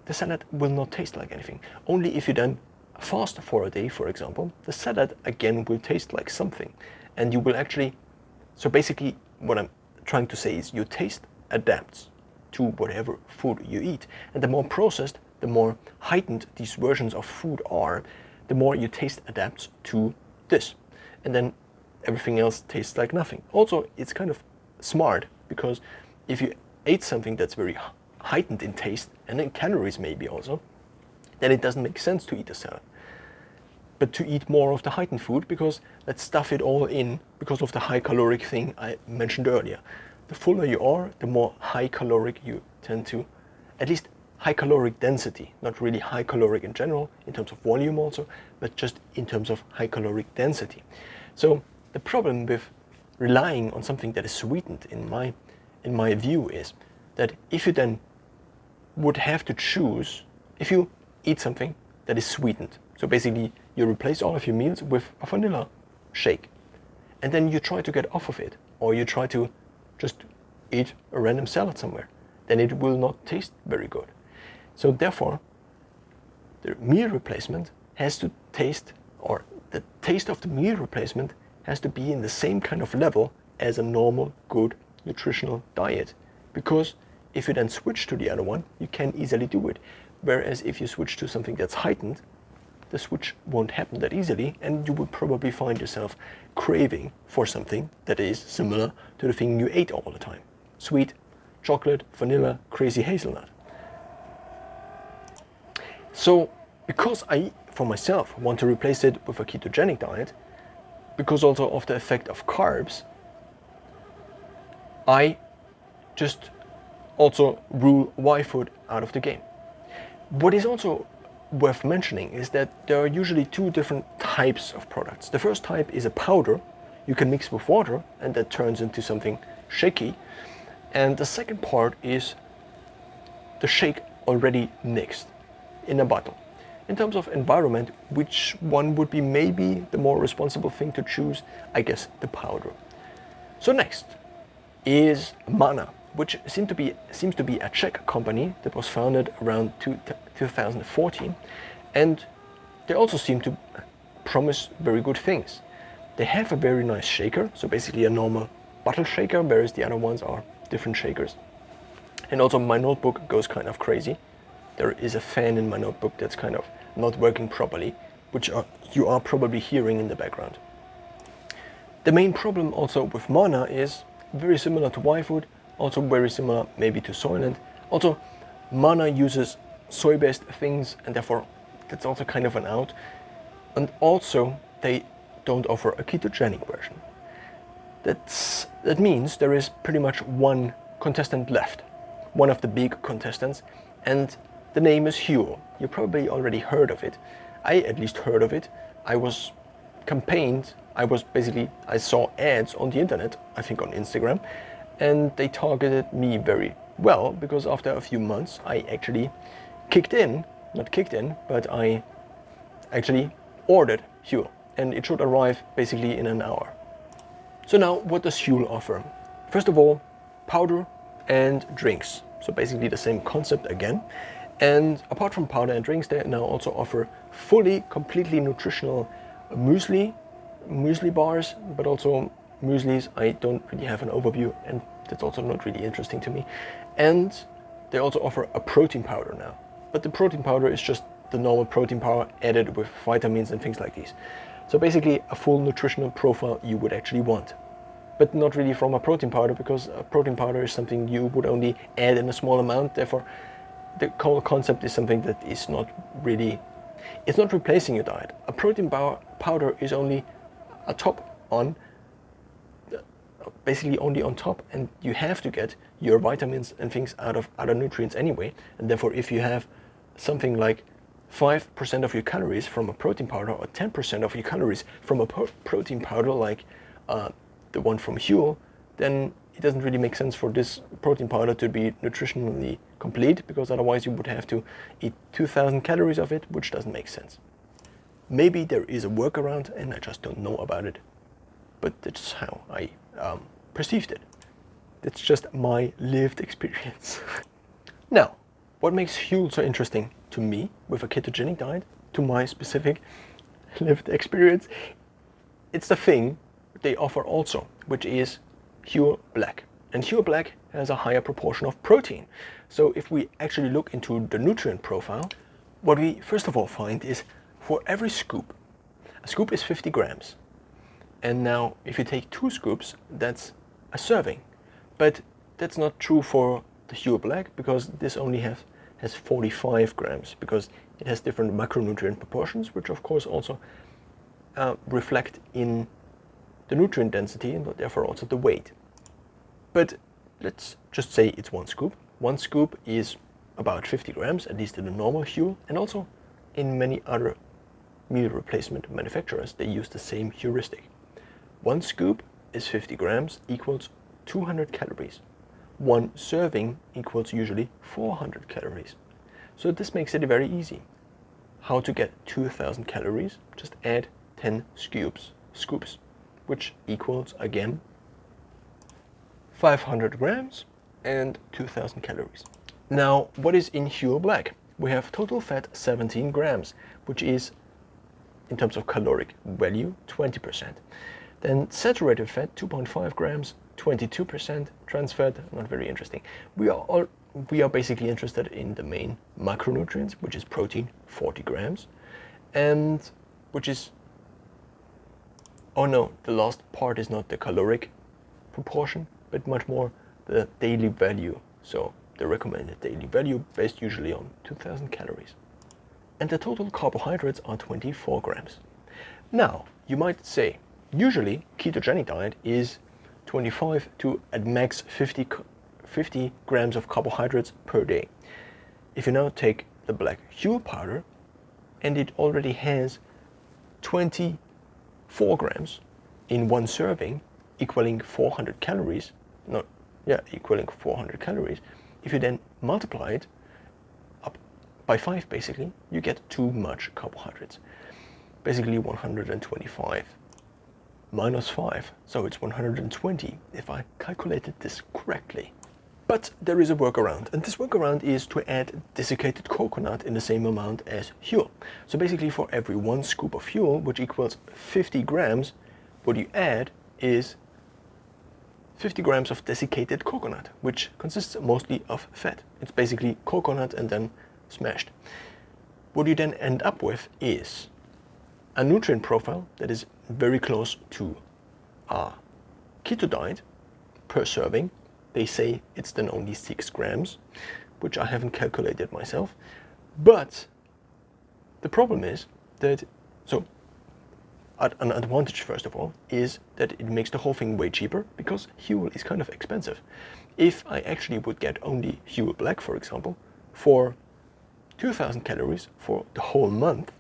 the salad will not taste like anything. Only if you then fast for a day, for example, the salad again will taste like something. And you will actually, so basically what I'm trying to say is your taste adapts to whatever food you eat. And the more processed, the more heightened these versions of food are, the more your taste adapts to this. And then everything else tastes like nothing. Also, it's kind of smart, because if you ate something that's very heightened in taste, and in calories maybe also, then it doesn't make sense to eat a salad. But to eat more of the heightened food, because let's stuff it all in, because of the high caloric thing I mentioned earlier. The fuller you are, the more high caloric you tend to, at least high caloric density, not really high caloric in general, in terms of volume also, but just in terms of high caloric density. So the problem with relying on something that is sweetened, in my view, is that if you then would have to choose, if you eat something that is sweetened, so basically you replace all of your meals with a vanilla shake, and then you try to get off of it, or you try to just eat a random salad somewhere, then it will not taste very good. So therefore, the meal replacement has to taste, or the taste of the meal replacement has to be in the same kind of level as a normal, good nutritional diet. Because if you then switch to the other one, you can easily do it. Whereas if you switch to something that's heightened, the switch won't happen that easily, and you will probably find yourself craving for something that is similar to the thing you ate all the time. Sweet, chocolate, vanilla, crazy hazelnut. So because I, for myself, want to replace it with a ketogenic diet, because also of the effect of carbs, I just also rule YFood out of the game. What is also worth mentioning is that there are usually two different types of products. The first type is a powder you can mix with water, and that turns into something shaky. And the second part is the shake already mixed in a bottle. In terms of environment, which one would be maybe the more responsible thing to choose? I guess the powder. So next is Mana, which seems to be a Czech company that was founded around 2014, and they also seem to promise very good things. They have a very nice shaker, so basically a normal bottle shaker, whereas the other ones are different shakers. And also my notebook goes kind of crazy. There is a fan in my notebook that's kind of not working properly, which you are probably hearing in the background. The main problem also with Mana is very similar to YFood, also very similar maybe to Soylent. Also, Mana uses soy-based things, and therefore that's also kind of an out. And also, they don't offer a ketogenic version. That means there is pretty much one contestant left, one of the big contestants, and the name is Huel. You probably already heard of it. I at least heard of it. I was campaigned, I saw ads on the internet, I think on Instagram, and they targeted me very well, because after a few months I actually but I actually ordered Huel, and it should arrive basically in an hour. So now, what does Huel offer? First of all, powder and drinks. So basically the same concept again. And apart from powder and drinks, they now also offer completely nutritional muesli bars, but also mueslis I don't really have an overview, and that's also not really interesting to me. And they also offer a protein powder now. But the protein powder is just the normal protein powder added with vitamins and things like these. So basically a full nutritional profile you would actually want. But not really from a protein powder, because a protein powder is something you would only add in a small amount. Therefore, the whole concept is something that is not really, it's not replacing your diet. A protein powder is only a top on, basically only on top, and you have to get your vitamins and things out of other nutrients anyway. And therefore, if you have something like 5% of your calories from a protein powder, or 10% of your calories from a protein powder like the one from Huel, then it doesn't really make sense for this protein powder to be nutritionally complete, because otherwise you would have to eat 2,000 calories of it, which doesn't make sense. Maybe there is a workaround and I just don't know about it, but that's how I perceived it. That's just my lived experience. Now, what makes Huel so interesting to me with a ketogenic diet, to my specific lived experience, it's the thing they offer also, which is Huel Black. And Huel Black has a higher proportion of protein. So if we actually look into the nutrient profile, what we first of all find is for every scoop, a scoop is 50 grams. And now if you take 2 scoops, that's a serving. But that's not true for the Huel Black, because this only has 45 grams, because it has different macronutrient proportions, which of course also reflect in the nutrient density and therefore also the weight. But let's just say it's 1 scoop. 1 scoop is about 50 grams, at least in the normal Huel, and also in many other meal replacement manufacturers, they use the same heuristic. 1 scoop is 50 grams equals 200 calories. 1 serving equals usually 400 calories. So this makes it very easy. How to get 2,000 calories? Just add 10 scoops, which equals again 500 grams and 2,000 calories. Now, what is in Huel Black? We have total fat 17 grams, which is, in terms of caloric value, 20%. Then saturated fat 2.5 grams, 22%. Trans fat, not very interesting. We are basically interested in the main macronutrients, which is protein, 40 grams, and which is, oh no, the last part is not the caloric proportion, but much more the daily value. So the recommended daily value based usually on 2,000 calories. And the total carbohydrates are 24 grams. Now, you might say, usually ketogenic diet is 25 to at max 50 grams of carbohydrates per day. If you now take the black Huel powder, and it already has 24 grams in 1 serving, equaling 400 calories, equaling 400 calories. If you then multiply it up by 5, basically, you get too much carbohydrates. Basically 125 minus 5, so it's 120 if I calculated this correctly. But there is a workaround, and this workaround is to add desiccated coconut in the same amount as Huel. So basically for every 1 scoop of Huel, which equals 50 grams, what you add is 50 grams of desiccated coconut, which consists mostly of fat. It's basically coconut and then smashed. What you then end up with is a nutrient profile that is very close to a keto diet per serving. They say it's then only 6 grams, which I haven't calculated myself. But the problem is that, an advantage, first of all, is that it makes the whole thing way cheaper, because Huel is kind of expensive. If I actually would get only Huel Black, for example, for 2,000 calories for the whole month,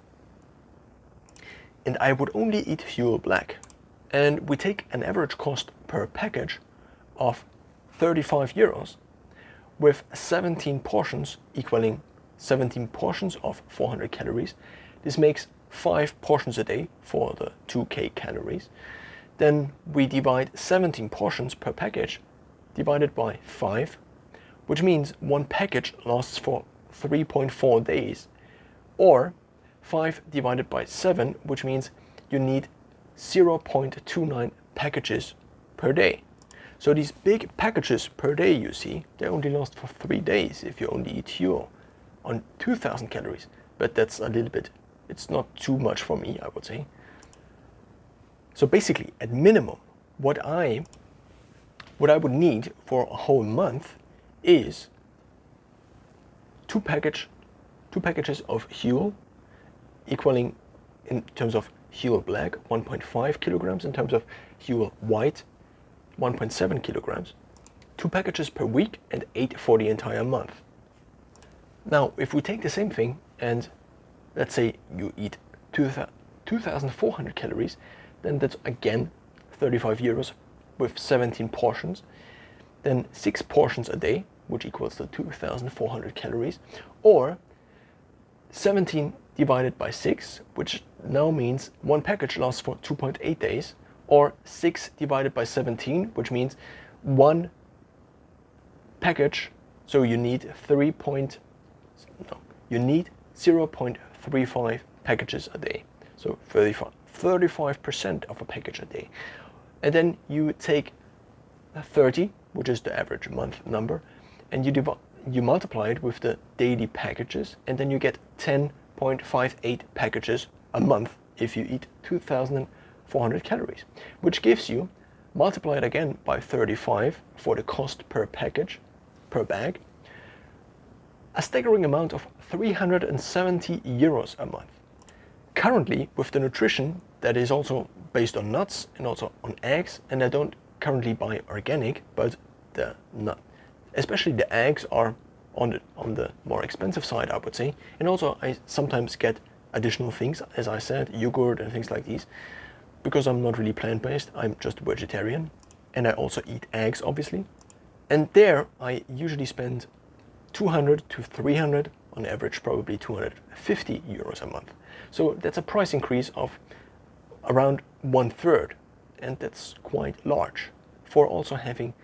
and I would only eat Huel Black, and we take an average cost per package of 35 euros with 17 portions equaling 17 portions of 400 calories. This makes 5 portions a day for the 2k calories. Then we divide 17 portions per package divided by 5, which means one package lasts for 3.4 days, or 5 divided by 7, which means you need 0.29 packages per day. So these big packages per day, you see, they only last for 3 days if you only eat Huel on 2000 calories. But that's a little bit, it's not too much for me, I would say. So basically, at minimum, what I would need for a whole month is two packages of Huel, equaling, in terms of Huel Black, 1.5 kilograms, in terms of Huel White, 1.7 kilograms, 2 packages per week, and 8 for the entire month. Now, if we take the same thing and let's say you eat 2,400 calories, then that's again 35 euros with 17 portions, then 6 portions a day, which equals to 2,400 calories, or 17 divided by 6, which now means one package lasts for 2.8 days, or 6 divided by 17, which means one package, so you need 0.35 packages a day, so 35% of a package a day. And then you take 30, which is the average month number, and you multiply it with the daily packages, and then you get 10.58 packages a month if you eat 2,400 calories, which gives you, multiplied again by 35 for the cost per package, per bag, a staggering amount of 370 euros a month. Currently, with the nutrition that is also based on nuts and also on eggs, and I don't currently buy organic, but especially the eggs are on the more expensive side, I would say. And also I sometimes get additional things, as I said, yogurt and things like these, because I'm not really plant-based, I'm just vegetarian, and I also eat eggs, obviously. And there I usually spend 200 to 300, on average probably 250 euros a month. So that's a price increase of around 1/3, and that's quite large for also having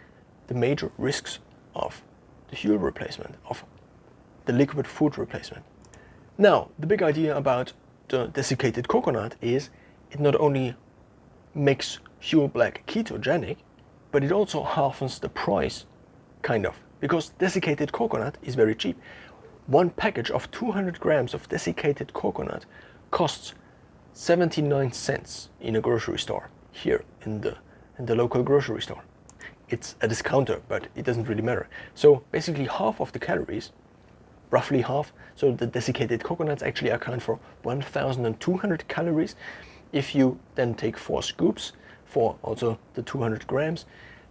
the major risks of the Huel replacement, of the liquid food replacement. Now, the big idea about the desiccated coconut is it not only makes Huel Black ketogenic, but it also halves the price, kind of, because desiccated coconut is very cheap. One package of 200 grams of desiccated coconut costs 79 cents in a grocery store, here in the local grocery store. It's a discounter, but it doesn't really matter. So basically half of the calories, roughly half, so the desiccated coconuts actually account for 1,200 calories. If you then take 4 scoops for also the 200 grams,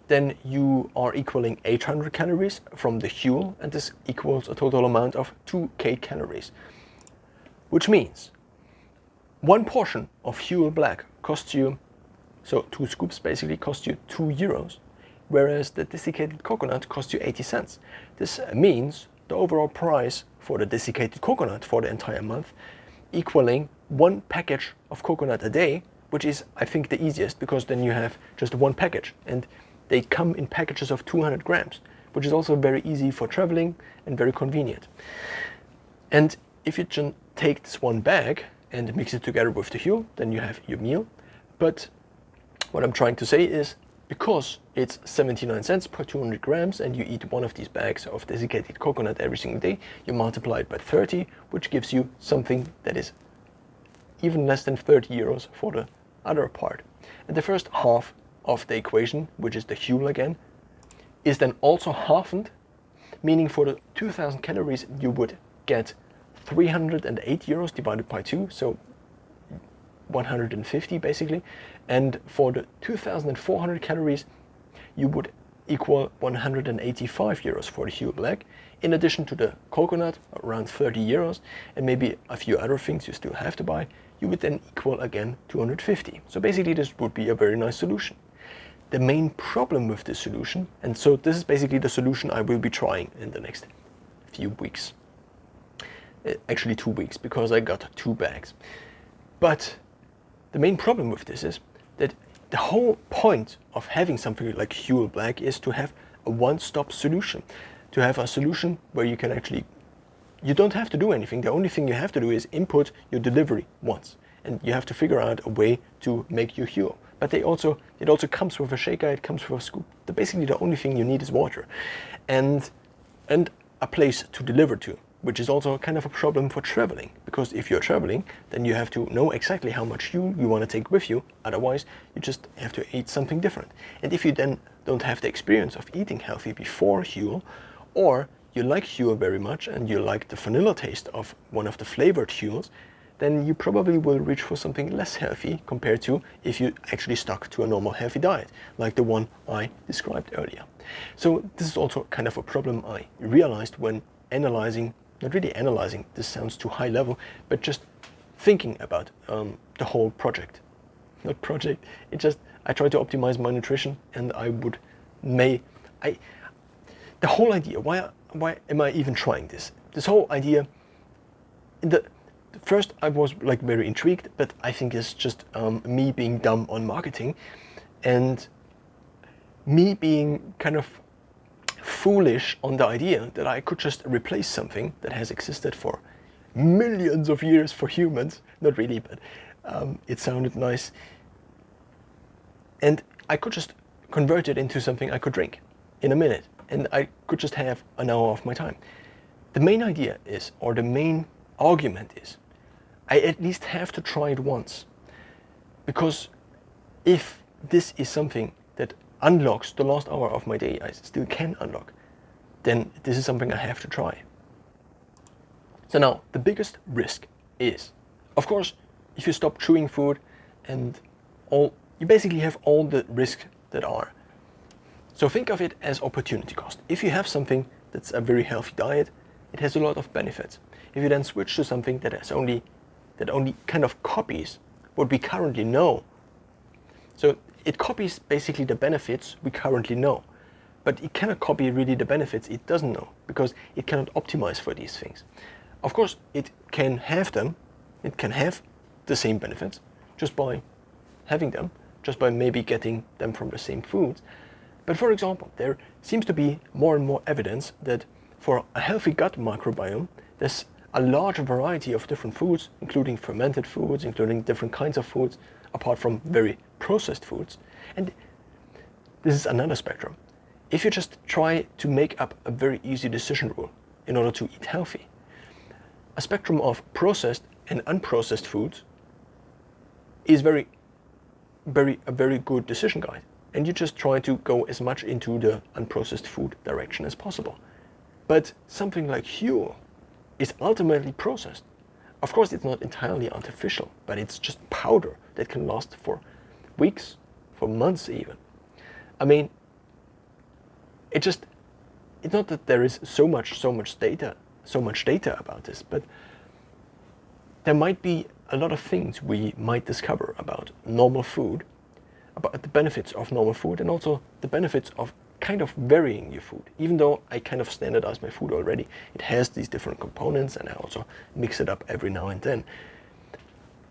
then you are equaling 800 calories from the Huel, and this equals a total amount of 2k calories. Which means one portion of Huel Black costs you, so 2 scoops basically cost you 2 euros, whereas the desiccated coconut costs you 80 cents. This means the overall price for the desiccated coconut for the entire month equaling one package of coconut a day, which is, I think, the easiest, because then you have just one package, and they come in packages of 200 grams, which is also very easy for traveling and very convenient. And if you just take this one bag and mix it together with the Huel, then you have your meal. But what I'm trying to say is, because it's 79 cents per 200 grams and you eat one of these bags of desiccated coconut every single day, you multiply it by 30, which gives you something that is even less than 30 euros for the other part. And the first half of the equation, which is the Huel again, is then also halved, meaning for the 2,000 calories you would get 308 euros divided by 2, so 150 basically, and for the 2,400 calories you would equal 185 euros for the Huel Black, in addition to the coconut, around 30 euros, and maybe a few other things you still have to buy. you would then equal again 250. So basically this would be a very nice solution. The main problem with this solution, and so this is basically the solution I will be trying in the next few weeks. Actually 2 weeks, because I got 2 bags. But the main problem with this is that the whole point of having something like Huel Black is to have a one-stop solution. To have a solution where you can actually, you don't have to do anything. The only thing you have to do is input your delivery once. And you have to figure out a way to make your Huel. But it also comes with a shaker, it comes with a scoop. Basically the only thing you need is water. And a place to deliver to, which is also kind of a problem for traveling. Because if you're traveling, then you have to know exactly how much Huel you want to take with you. Otherwise, you just have to eat something different. And if you then don't have the experience of eating healthy before Huel, or you like Huel very much and you like the vanilla taste of one of the flavored Huels, then you probably will reach for something less healthy compared to if you actually stuck to a normal healthy diet, like the one I described earlier. So this is also kind of a problem I realized when analyzing, not really analyzing, this sounds too high level, but just thinking about the whole project. Not project, I try to optimize my nutrition, and the whole idea, why am I even trying this? This whole idea, first I was like very intrigued, but I think it's just me being dumb on marketing and me being kind of foolish on the idea that I could just replace something that has existed for millions of years for humans. Not really, but it sounded nice. And I could just convert it into something I could drink in a minute. And I could just have an hour of my time. The main idea is, or the main argument is, I at least have to try it once. Because if this is something that unlocks the last hour of my day, I still can unlock, then this is something I have to try. So now, the biggest risk is, of course, if you stop chewing food and you basically have all the risks that are. So think of it as opportunity cost. If you have something that's a very healthy diet, it has a lot of benefits. If you then switch to something that only kind of copies what we currently know, so it copies basically the benefits we currently know, but it cannot copy really the benefits it doesn't know, because it cannot optimize for these things. Of course, it can have them, it can have the same benefits just by having them, just by maybe getting them from the same foods. But for example, there seems to be more and more evidence that for a healthy gut microbiome, there's a large variety of different foods, including fermented foods, including different kinds of foods, apart from very processed foods. And this is another spectrum. If you just try to make up a very easy decision rule in order to eat healthy, a spectrum of processed and unprocessed foods is a very good decision guide. And you just try to go as much into the unprocessed food direction as possible. But something like Huel is ultimately processed. Of course, it's not entirely artificial, but it's just powder that can last for weeks, for months even. I mean, it's not that there is so much data about this, but there might be a lot of things we might discover about normal food, about the benefits of normal food, and also the benefits of kind of varying your food. Even though I kind of standardize my food already, it has these different components, and I also mix it up every now and then.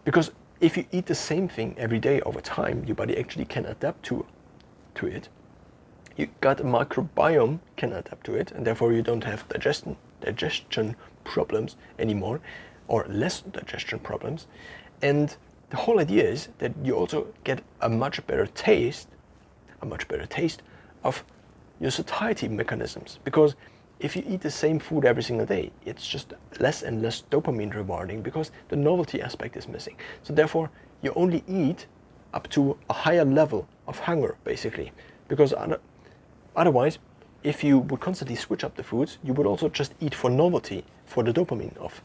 Because if you eat the same thing every day over time, your body actually can adapt to it. Your gut microbiome can adapt to it, and therefore you don't have digestion problems anymore, or less digestion problems. And the whole idea is that you also get a much better taste of your satiety mechanisms. Because if you eat the same food every single day, it's just less and less dopamine rewarding, because the novelty aspect is missing. So therefore, you only eat up to a higher level of hunger, basically. Because otherwise, if you would constantly switch up the foods, you would also just eat for novelty, for the dopamine of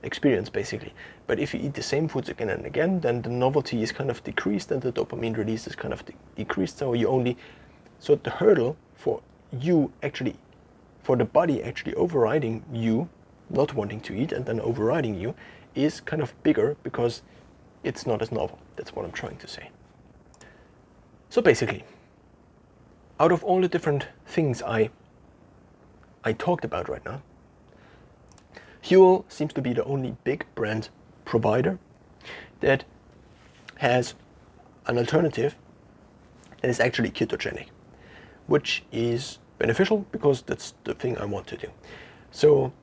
experience, basically. But if you eat the same foods again and again, then the novelty is kind of decreased and the dopamine release is kind of decreased. So the hurdle for the body actually overriding you not wanting to eat and then overriding you is kind of bigger, because it's not as novel. That's what I'm trying to say. So basically, out of all the different things I talked about right now, Huel seems to be the only big brand provider that has an alternative that is actually ketogenic, which is beneficial because that's the thing I want to do. So,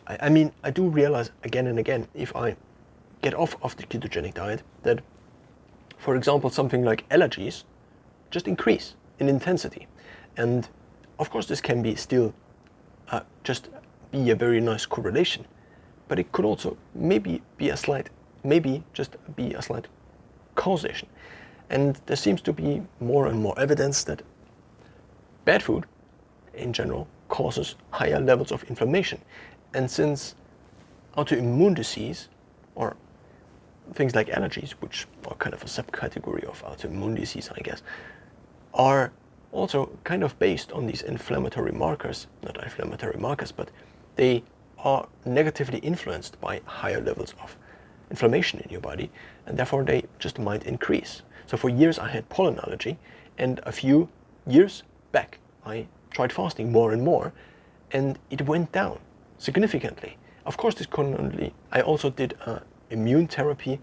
I mean, I do realize again and again, if I get off of the ketogenic diet, that, for example, something like allergies just increase in intensity. And of course, this can be still just be a very nice correlation, but it could also maybe just be a slight causation. And there seems to be more and more evidence that bad food in general causes higher levels of inflammation. And since autoimmune disease, or things like allergies, which are kind of a subcategory of autoimmune disease, I guess, are also kind of based on these inflammatory markers, not inflammatory markers, but they are negatively influenced by higher levels of inflammation in your body, and therefore they just might increase. So for years I had pollen allergy, and a few years back I tried fasting more and more, and it went down significantly. Of course, I also did immune therapy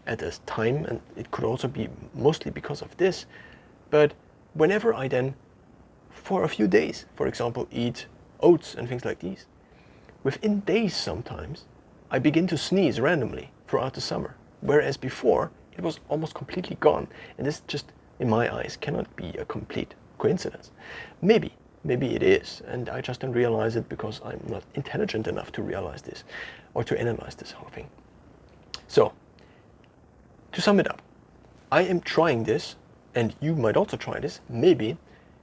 at this time, and it could also be mostly because of this. But whenever I then, for a few days, for example, eat oats and things like these, within days sometimes, I begin to sneeze randomly throughout the summer. Whereas before, it was almost completely gone. And this just, in my eyes, cannot be a complete coincidence. Maybe it is, and I just don't realize it because I'm not intelligent enough to realize this or to analyze this whole thing. So, to sum it up, I am trying this, and you might also try this, maybe,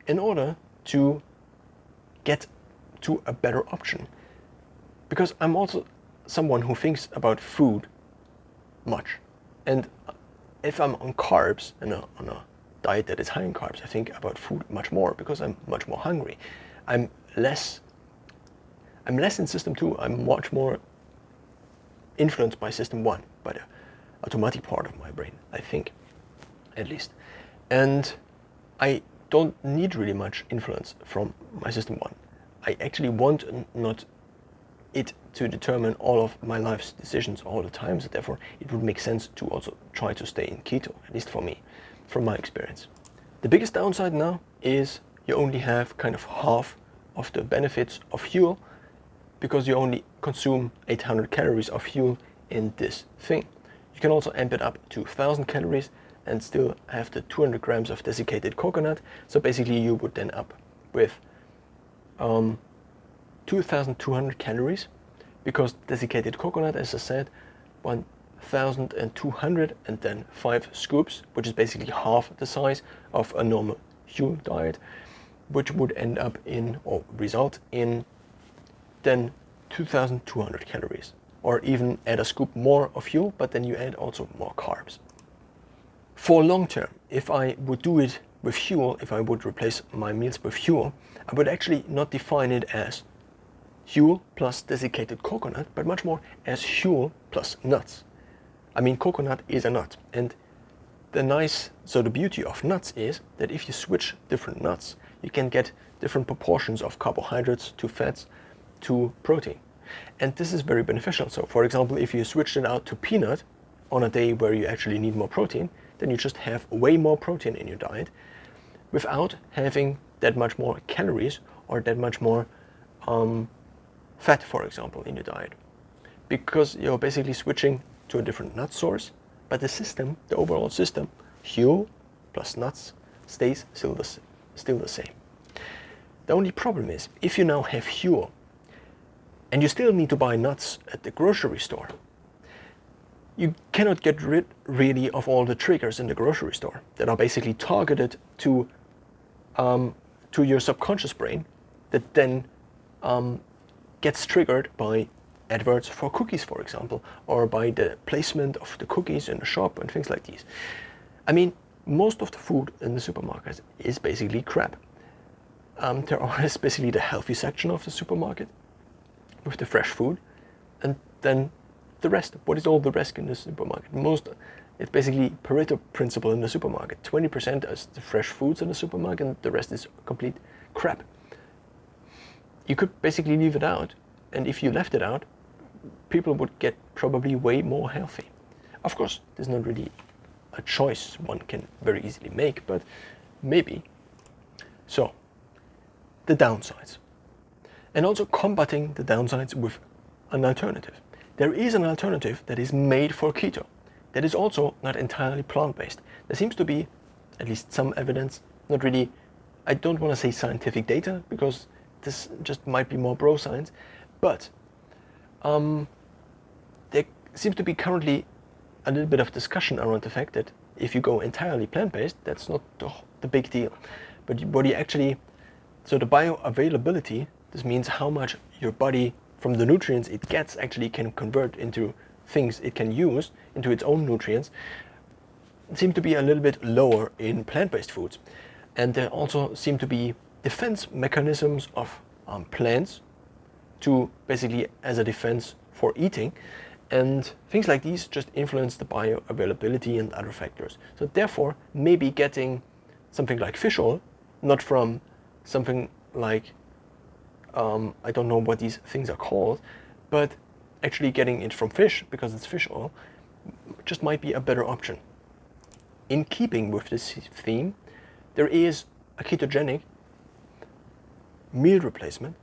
in order to get to a better option. Because I'm also someone who thinks about food much. And if I'm on carbs and on a diet that is high in carbs, I think about food much more because I'm much more hungry. I'm less in system 2. I'm much more influenced by system 1, by the automatic part of my brain, I think, at least. And I don't need really much influence from my system 1. I actually want not it to determine all of my life's decisions all the time, so therefore it would make sense to also try to stay in keto, at least for me, from my experience. The biggest downside now is you only have kind of half of the benefits of Huel because you only consume 800 calories of Huel in this thing. You can also amp it up to 1000 calories and still have the 200 grams of desiccated coconut. So basically you would then up with 2,200 calories, because desiccated coconut, as I said, 1,200 and then 5 scoops, which is basically half the size of a normal Huel diet, which would end up in, or result in, then 2,200 calories. Or even add a scoop more of Huel, but then you add also more carbs. For long term, if I would do it with Huel, if I would replace my meals with Huel, I would actually not define it as Huel plus desiccated coconut, but much more as Huel plus nuts. I mean, coconut is a nut, and the beauty of nuts is that if you switch different nuts, you can get different proportions of carbohydrates to fats to protein. And this is very beneficial. So for example, if you switched it out to peanut on a day where you actually need more protein, then you just have way more protein in your diet without having that much more calories or that much more fat, for example, in your diet. Because you're basically switching to a different nut source, but the overall system, Huel plus nuts, stays still the same. The only problem is, if you now have Huel, and you still need to buy nuts at the grocery store, you cannot get rid really of all the triggers in the grocery store that are basically targeted to your subconscious brain, that then gets triggered by adverts for cookies, for example, or by the placement of the cookies in the shop and things like these. I mean, most of the food in the supermarket is basically crap. There is basically the healthy section of the supermarket with the fresh food, and then the rest. What is all the rest in the supermarket? It's basically Pareto principle in the supermarket. 20% is the fresh foods in the supermarket, and the rest is complete crap. You could basically leave it out, and if you left it out, people would get probably way more healthy. Of course, there's not really a choice one can very easily make, but maybe. So, the downsides. And also combating the downsides with an alternative. There is an alternative that is made for keto, that is also not entirely plant-based. There seems to be at least some evidence, not really, I don't want to say scientific data, because this just might be more bro science, but there seems to be currently a little bit of discussion around the fact that if you go entirely plant-based, that's not the big deal. But what you actually, so the bioavailability, this means how much your body from the nutrients it gets actually can convert into things it can use into its own nutrients, seem to be a little bit lower in plant-based foods. And there also seem to be defense mechanisms of plants to basically as a defense for eating, and things like these just influence the bioavailability and other factors. So therefore, maybe getting something like fish oil, not from something like, I don't know what these things are called, but actually getting it from fish because it's fish oil, just might be a better option. In keeping with this theme, there is a ketogenic meal replacement,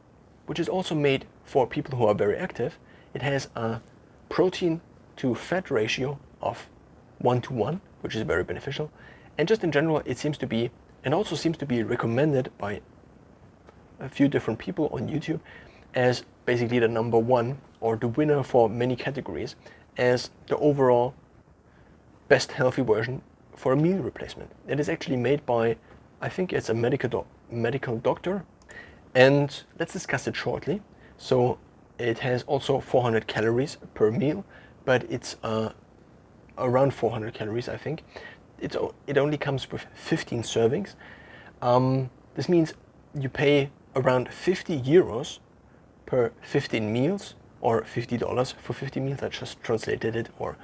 which is also made for people who are very active. It has a protein to fat ratio of 1:1, which is very beneficial. And just in general, it seems to be, and also seems to be recommended by a few different people on YouTube as basically the number one or the winner for many categories, as the overall best healthy version for a meal replacement. It is actually made by, I think it's a medical doctor, and let's discuss it shortly. So it has also 400 calories per meal, but it's around 400 calories, I think. It only comes with 15 servings. This means you pay around 50 euros per 15 meals, or $50 for 50 meals. I just translated it or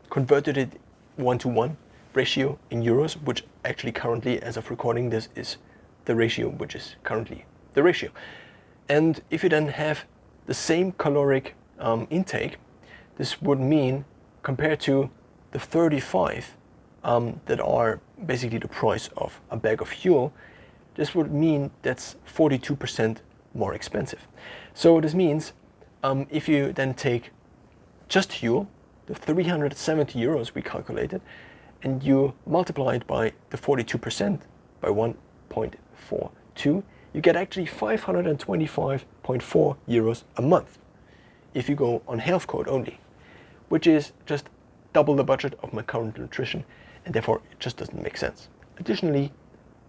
converted it 1:1 ratio in euros, which actually currently, as of recording this, is the ratio, which is currently the ratio. And if you then have the same caloric intake, this would mean, compared to the 35 that are basically the price of a bag of fuel, this would mean that's 42% more expensive. So this means if you then take just fuel, the 370 euros we calculated, and you multiply it by the 42% by 1.42, you get actually 525.4 euros a month if you go on health code only, which is just double the budget of my current nutrition, and therefore it just doesn't make sense. Additionally,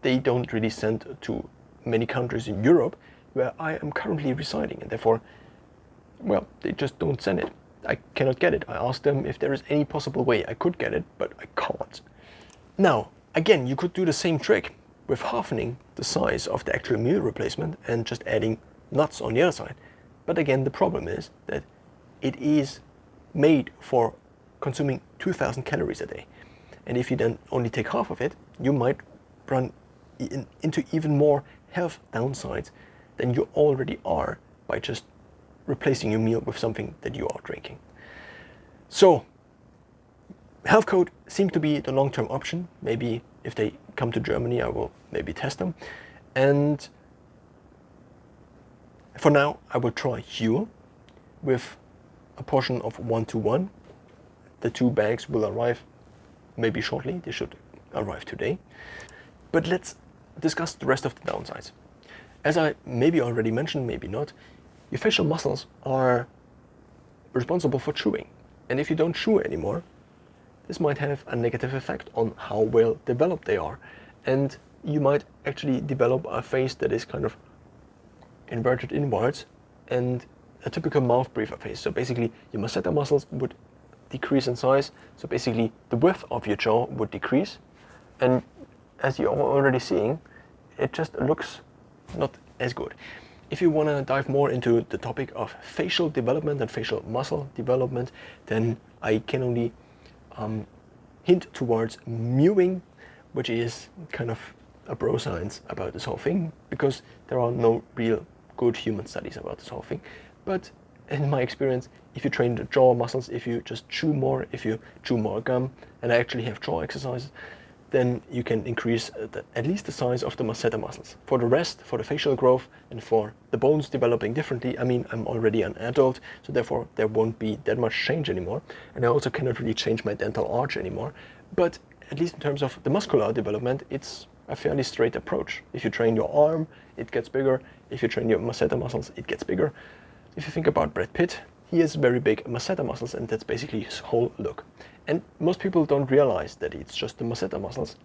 they don't really send to many countries in Europe where I am currently residing, and therefore, well, they just don't send it. I cannot get it. I asked them if there is any possible way I could get it, but I can't. Now, again, you could do the same trick with halvening the size of the actual meal replacement and just adding nuts on the other side. But again, the problem is that it is made for consuming 2,000 calories a day. And if you then only take half of it, you might run into even more health downsides than you already are by just replacing your meal with something that you are drinking. So, health code seemed to be the long-term option. Maybe if they come to Germany, I will maybe test them. And for now, I will try Huel with a portion of 1:1. The 2 bags will arrive maybe shortly. They should arrive today. But let's discuss the rest of the downsides. As I maybe already mentioned, maybe not, your facial muscles are responsible for chewing. And if you don't chew anymore, this might have a negative effect on how well developed they are. And you might actually develop a face that is kind of inverted inwards and a typical mouth breather face. So basically, your masseter muscles would decrease in size. So basically, the width of your jaw would decrease. And as you're already seeing, it just looks not as good. If you want to dive more into the topic of facial development and facial muscle development, then I can only hint towards mewing, which is kind of a bro science about this whole thing, because there are no real good human studies about this whole thing. But in my experience, if you train the jaw muscles, if you just chew more, if you chew more gum, and actually have jaw exercises, then you can increase at least the size of the masseter muscles. For the rest, for the facial growth and for the bones developing differently, I mean, I'm already an adult, so therefore there won't be that much change anymore. And I also cannot really change my dental arch anymore. But at least in terms of the muscular development, it's a fairly straight approach. If you train your arm, it gets bigger. If you train your masseter muscles, it gets bigger. If you think about Brad Pitt, he has very big masseter muscles, and that's basically his whole look. And most people don't realize that it's just the masseter muscles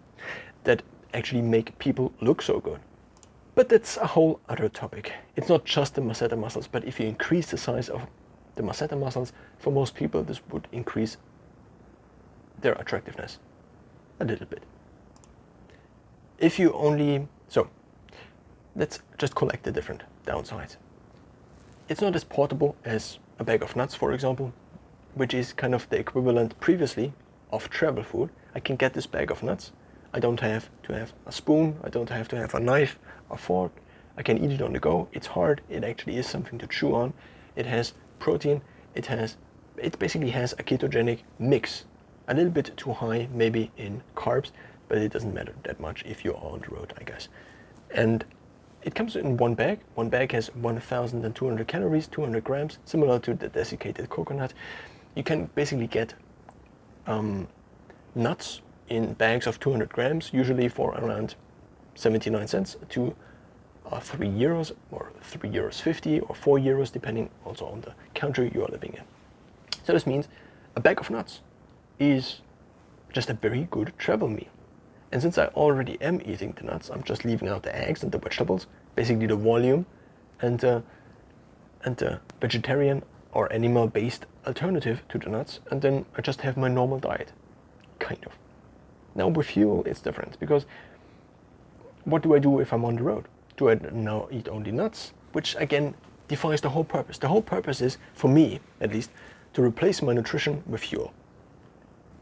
that actually make people look so good. But that's a whole other topic. It's not just the masseter muscles, but if you increase the size of the masseter muscles, for most people this would increase their attractiveness a little bit. If you only, so let's just collect the different downsides. It's not as portable as a bag of nuts, for example, which is kind of the equivalent previously of travel food. I can get this bag of nuts. I don't have to have a spoon. I don't have to have a knife, a fork. I can eat it on the go. It's hard. It actually is something to chew on. It has protein. It basically has a ketogenic mix. A little bit too high maybe in carbs, but it doesn't matter that much if you're on the road, I guess. And it comes in one bag. One bag has 1,200 calories, 200 grams, similar to the desiccated coconut. You can basically get nuts in bags of 200 grams, usually for around 79 cents to €3 or €3.50 or €4, depending also on the country you are living in. So this means a bag of nuts is just a very good travel meal. And since I already am eating the nuts, I'm just leaving out the eggs and the vegetables, basically the volume and the vegetarian or animal-based alternative to the nuts, and then I just have my normal diet, kind of. Now with fuel, it's different, because what do I do if I'm on the road? Do I now eat only nuts? Which again defies the whole purpose. The whole purpose is, for me at least, to replace my nutrition with fuel,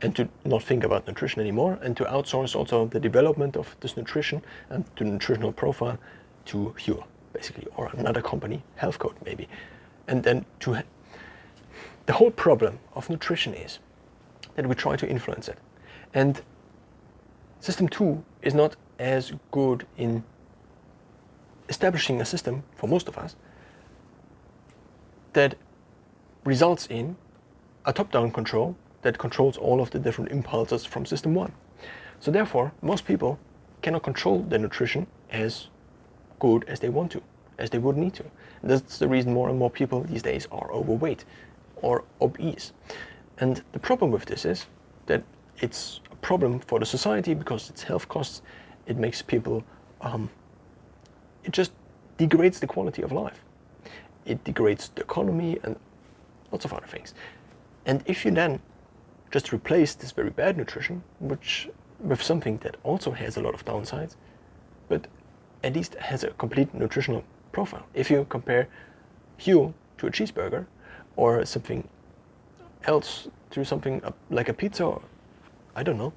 and to not think about nutrition anymore, and to outsource also the development of this nutrition and the nutritional profile to Huel, basically, or another company, Health Code maybe. And then the whole problem of nutrition is that we try to influence it. And System 2 is not as good in establishing a system, for most of us, that results in a top-down control that controls all of the different impulses from System 1. So therefore, most people cannot control their nutrition as good as they want to, as they would need to. And that's the reason more and more people these days are overweight or obese. And the problem with this is that it's a problem for the society because it's health costs. It makes people, it just degrades the quality of life. It degrades the economy and lots of other things. And if you then just replace this very bad nutrition with something that also has a lot of downsides, but at least has a complete nutritional profile. If you compare Huel to a cheeseburger or something else to something like a pizza, or I don't know,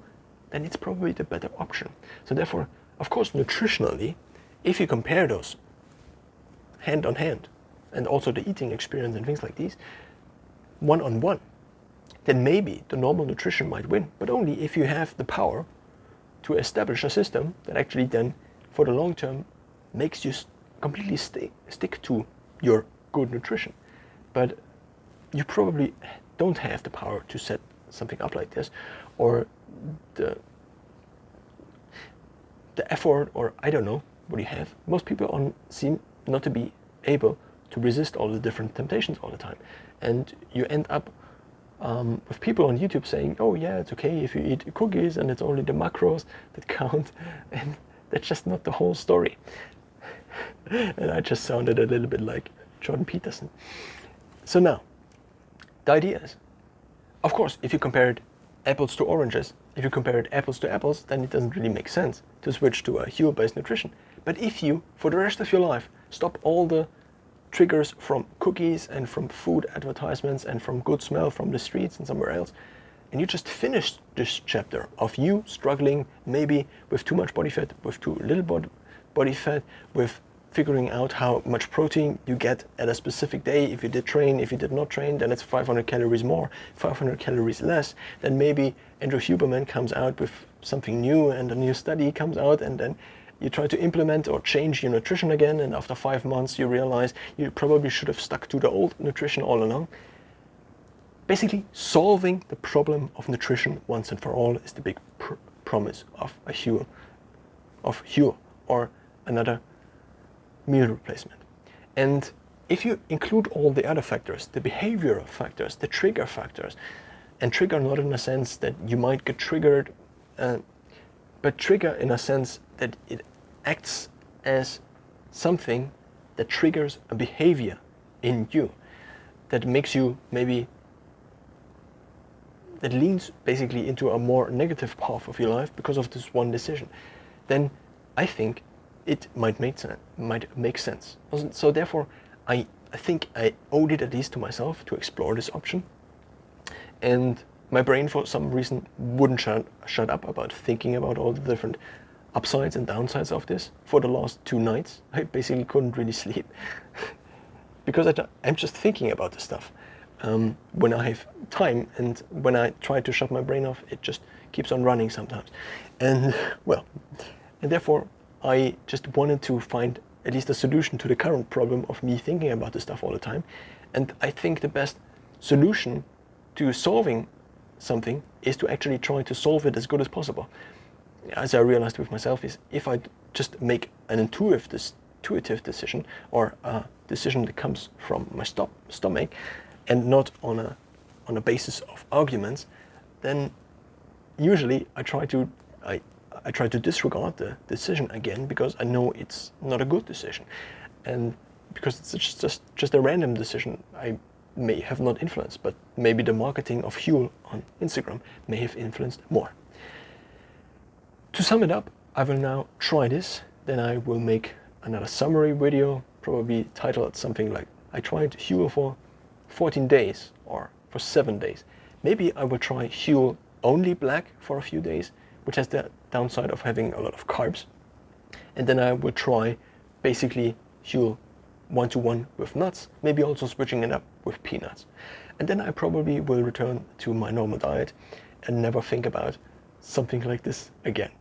then it's probably the better option. So therefore, of course, nutritionally, if you compare those hand on hand, and also the eating experience and things like these, one on one, then maybe the normal nutrition might win, but only if you have the power to establish a system that actually then, for the long term, makes you completely stick to your good nutrition. But you probably don't have the power to set something up like this, or the effort, or I don't know what you have. Most people seem not to be able to resist all the different temptations all the time. And you end up with people on YouTube saying, oh yeah, it's okay if you eat cookies and it's only the macros that count. And that's just not the whole story. And I just sounded a little bit like Jordan Peterson. So now, the idea is, of course, if you compared apples to oranges, if you compared apples to apples, then it doesn't really make sense to switch to a Huel-based nutrition. But if you, for the rest of your life, stop all the triggers from cookies and from food advertisements and from good smell from the streets and somewhere else. And you just finished this chapter of you struggling maybe with too much body fat, with too little body fat, with figuring out how much protein you get at a specific day. If you did train, if you did not train, then it's 500 calories more, 500 calories less. Then maybe Andrew Huberman comes out with something new and a new study comes out, and then you try to implement or change your nutrition again, and after 5 months you realize you probably should have stuck to the old nutrition all along. Basically, solving the problem of nutrition once and for all is the big promise of Huel or another meal replacement. And if you include all the other factors, the behavioral factors, the trigger factors, and trigger not in a sense that you might get triggered, but trigger in a sense that it acts as something that triggers a behavior in you, that makes you maybe, that leans basically into a more negative path of your life because of this one decision, then I think it might make sense. So therefore, I think I owed it at least to myself to explore this option. And my brain, for some reason, wouldn't shut up about thinking about all the different upsides and downsides of this. For the last 2 nights, I basically couldn't really sleep because I'm just thinking about this stuff. When I have time, and when I try to shut my brain off, it just keeps on running sometimes. And well, and therefore, I just wanted to find at least a solution to the current problem of me thinking about this stuff all the time. And I think the best solution to solving something is to actually try to solve it as good as possible. As I realized with myself, is if I just make an intuitive decision, or a decision that comes from my stomach and not on a basis of arguments, then usually I try to disregard the decision again, because I know it's not a good decision, and because it's just a random decision I may have not influenced, but maybe the marketing of Huel on Instagram may have influenced more. To sum it up, I will now try this, then I will make another summary video, probably titled something like I tried Huel for 14 days or for 7 days. Maybe I will try Huel only black for a few days, which has the downside of having a lot of carbs. And then I will try basically Huel 1-to-1 with nuts, maybe also switching it up with peanuts. And then I probably will return to my normal diet and never think about something like this again.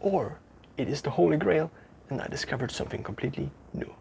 Or it is the Holy Grail and I discovered something completely new.